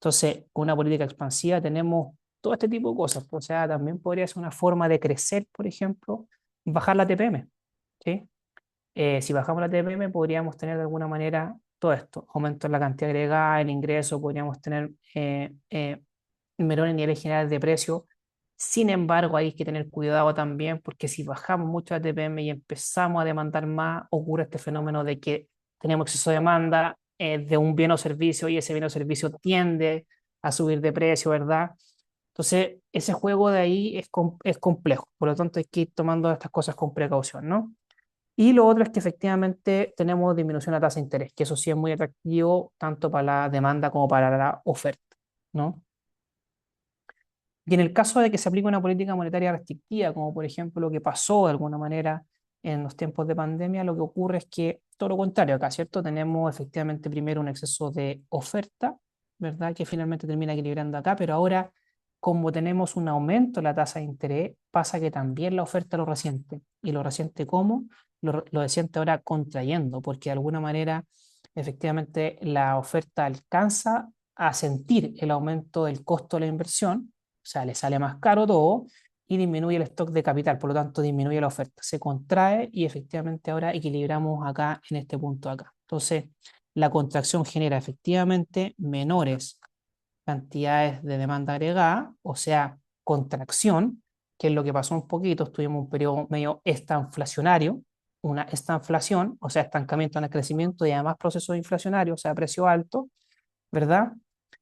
Entonces, con una política expansiva tenemos todo este tipo de cosas. O sea, también podría ser una forma de crecer, por ejemplo, bajar la TPM, ¿sí? Si bajamos la TPM, podríamos tener de alguna manera todo esto, aumento en la cantidad agregada, el ingreso, podríamos tener menores niveles generales de precio. Sin embargo, hay que tener cuidado también porque si bajamos mucho la TPM y empezamos a demandar más, ocurre este fenómeno de que tenemos exceso de demanda de un bien o servicio y ese bien o servicio tiende a subir de precio, ¿verdad? Entonces, ese juego de ahí es complejo, por lo tanto hay que ir tomando estas cosas con precaución, ¿no? Y lo otro es que efectivamente tenemos disminución de la tasa de interés, que eso sí es muy atractivo tanto para la demanda como para la oferta, ¿no? Y en el caso de que se aplique una política monetaria restrictiva, como por ejemplo lo que pasó de alguna manera en los tiempos de pandemia, lo que ocurre es que todo lo contrario acá, ¿cierto? Tenemos efectivamente primero un exceso de oferta, ¿verdad? Que finalmente termina equilibrando acá, pero ahora como tenemos un aumento en la tasa de interés, pasa que también la oferta lo resiente. ¿Y lo resiente cómo? Lo resiente ahora contrayendo, porque de alguna manera efectivamente la oferta alcanza a sentir el aumento del costo de la inversión, o sea, le sale más caro todo y disminuye el stock de capital, por lo tanto disminuye la oferta, se contrae y efectivamente ahora equilibramos acá en este punto acá. Entonces, la contracción genera efectivamente menores cantidades de demanda agregada, o sea, contracción, que es lo que pasó un poquito, estuvimos un periodo medio estanflacionario, una estanflación, o sea, estancamiento en el crecimiento y además procesos inflacionarios, o sea, precio alto, ¿verdad?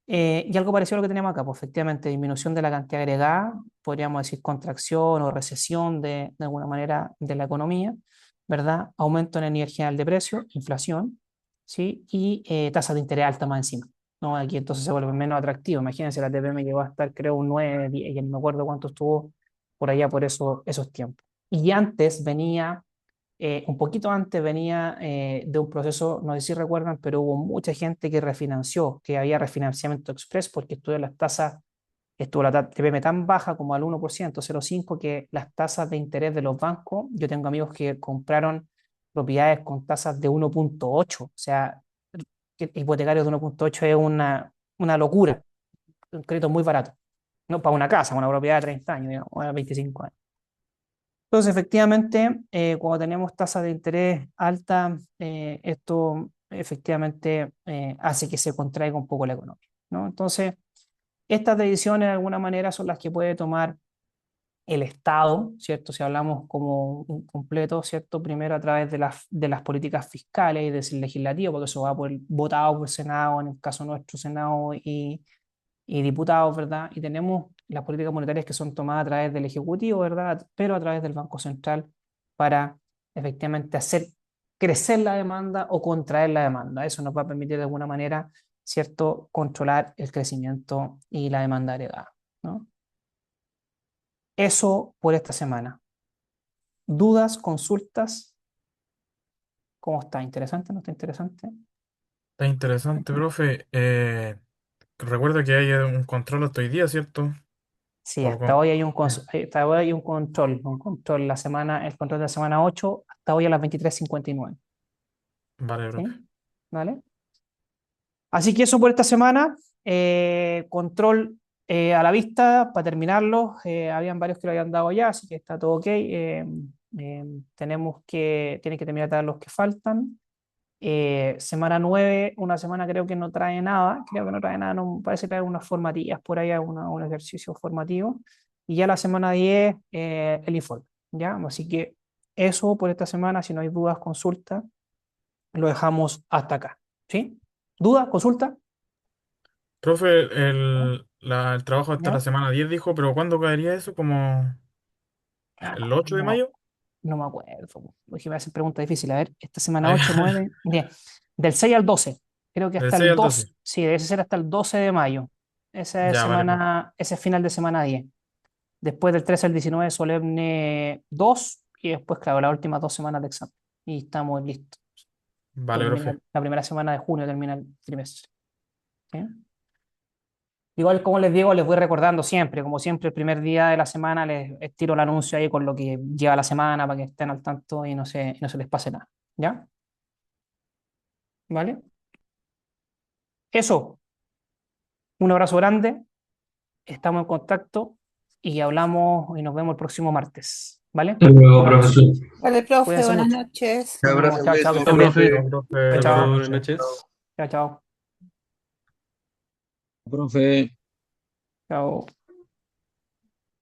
Y algo parecido a lo que tenemos acá, pues efectivamente disminución de la cantidad agregada, podríamos decir contracción o recesión de alguna manera de la economía, ¿verdad? Aumento en el nivel general de precios, inflación, ¿sí? Y tasas de interés alta más encima, ¿no? Aquí entonces se vuelve menos atractivo. Imagínense, la TPM llegó a estar creo un 9, 10, ya no me acuerdo cuánto estuvo por allá por esos tiempos. Y antes venía un poquito antes venía de un proceso, no sé si recuerdan, pero hubo mucha gente que refinanció, que había refinanciamiento express porque estuvo la TPM tan baja como al 1%, 0,5, que las tasas de interés de los bancos, yo tengo amigos que compraron propiedades con tasas de 1,8, o sea, que hipotecarios de 1,8 es una locura, un crédito muy barato, no para una casa, una propiedad de 30 años, digamos, o de 25 años. Entonces, efectivamente, cuando tenemos tasas de interés altas, esto efectivamente hace que se contraiga un poco la economía, ¿no? Entonces, estas decisiones de alguna manera son las que puede tomar el Estado, ¿cierto? Si hablamos como un completo, ¿cierto? Primero a través de las políticas fiscales y del legislativo, porque eso va votado por el Senado, en el caso nuestro, Senado y diputados, ¿verdad? Y tenemos las políticas monetarias que son tomadas a través del Ejecutivo, ¿verdad? Pero a través del Banco Central para efectivamente hacer crecer la demanda o contraer la demanda. Eso nos va a permitir de alguna manera, ¿cierto?, controlar el crecimiento y la demanda agregada, ¿no? Eso por esta semana. ¿Dudas, consultas? ¿Cómo está? ¿Interesante? ¿No está interesante? Está interesante, profe. Recuerda que hay un control hasta hoy día, ¿cierto? Sí, O hasta con- hoy hay hasta hoy hay un control la semana, el control de la semana 8 hasta hoy a las 23:59. Vale, ¿Sí? profe. ¿Vale? Así que eso por esta semana. Control a la vista, para terminarlo. Habían varios que lo habían dado ya, así que está todo ok. Tienen que terminar de dar los que faltan. Semana 9 una semana creo que no trae nada, no, parece que trae unas formativas por ahí, un ejercicio formativo. Y ya la semana 10 el informe, ¿ya? Así que eso por esta semana, si no hay dudas, consulta, lo dejamos hasta acá, ¿sí? ¿Duda? ¿Consulta? Profe, ¿Ya? el trabajo hasta la ¿Ya? semana 10 dijo, pero ¿cuándo caería eso? ¿Como el 8 de No, mayo? no me acuerdo, porque me hacen preguntas difíciles. A ver, esta semana 8 9 10 del 6 al 12, creo que Del hasta 6 el al 2, 12. sí, debe ser hasta el 12 de mayo. Esa es Ya, vale, profe. ese es final de semana 10. Después del 13 al 19, solemne 2, y después, claro, las últimas 2 semanas de examen. Y estamos listos. Vale, Termina, profe. la primera semana de junio termina el trimestre. ¿Sí? Igual, como les digo, les voy recordando siempre, como siempre, el primer día de la semana les tiro el anuncio ahí con lo que lleva la semana para que estén al tanto y no se les pase nada. ¿Ya? ¿Vale? Eso, un abrazo grande, estamos en contacto y hablamos y nos vemos el próximo martes. ¿Vale? Hasta luego, Un abrazo. profesor. Vale, profe, Cuídense buenas mucho. noches. Nos vemos. Abrazo, Chao, chao, que besos. estén Chao, bien. profe. Chao, profe. Chao, Buenas Chao, chao. buenas noches. noches. Chao, chao. Profe. Chao.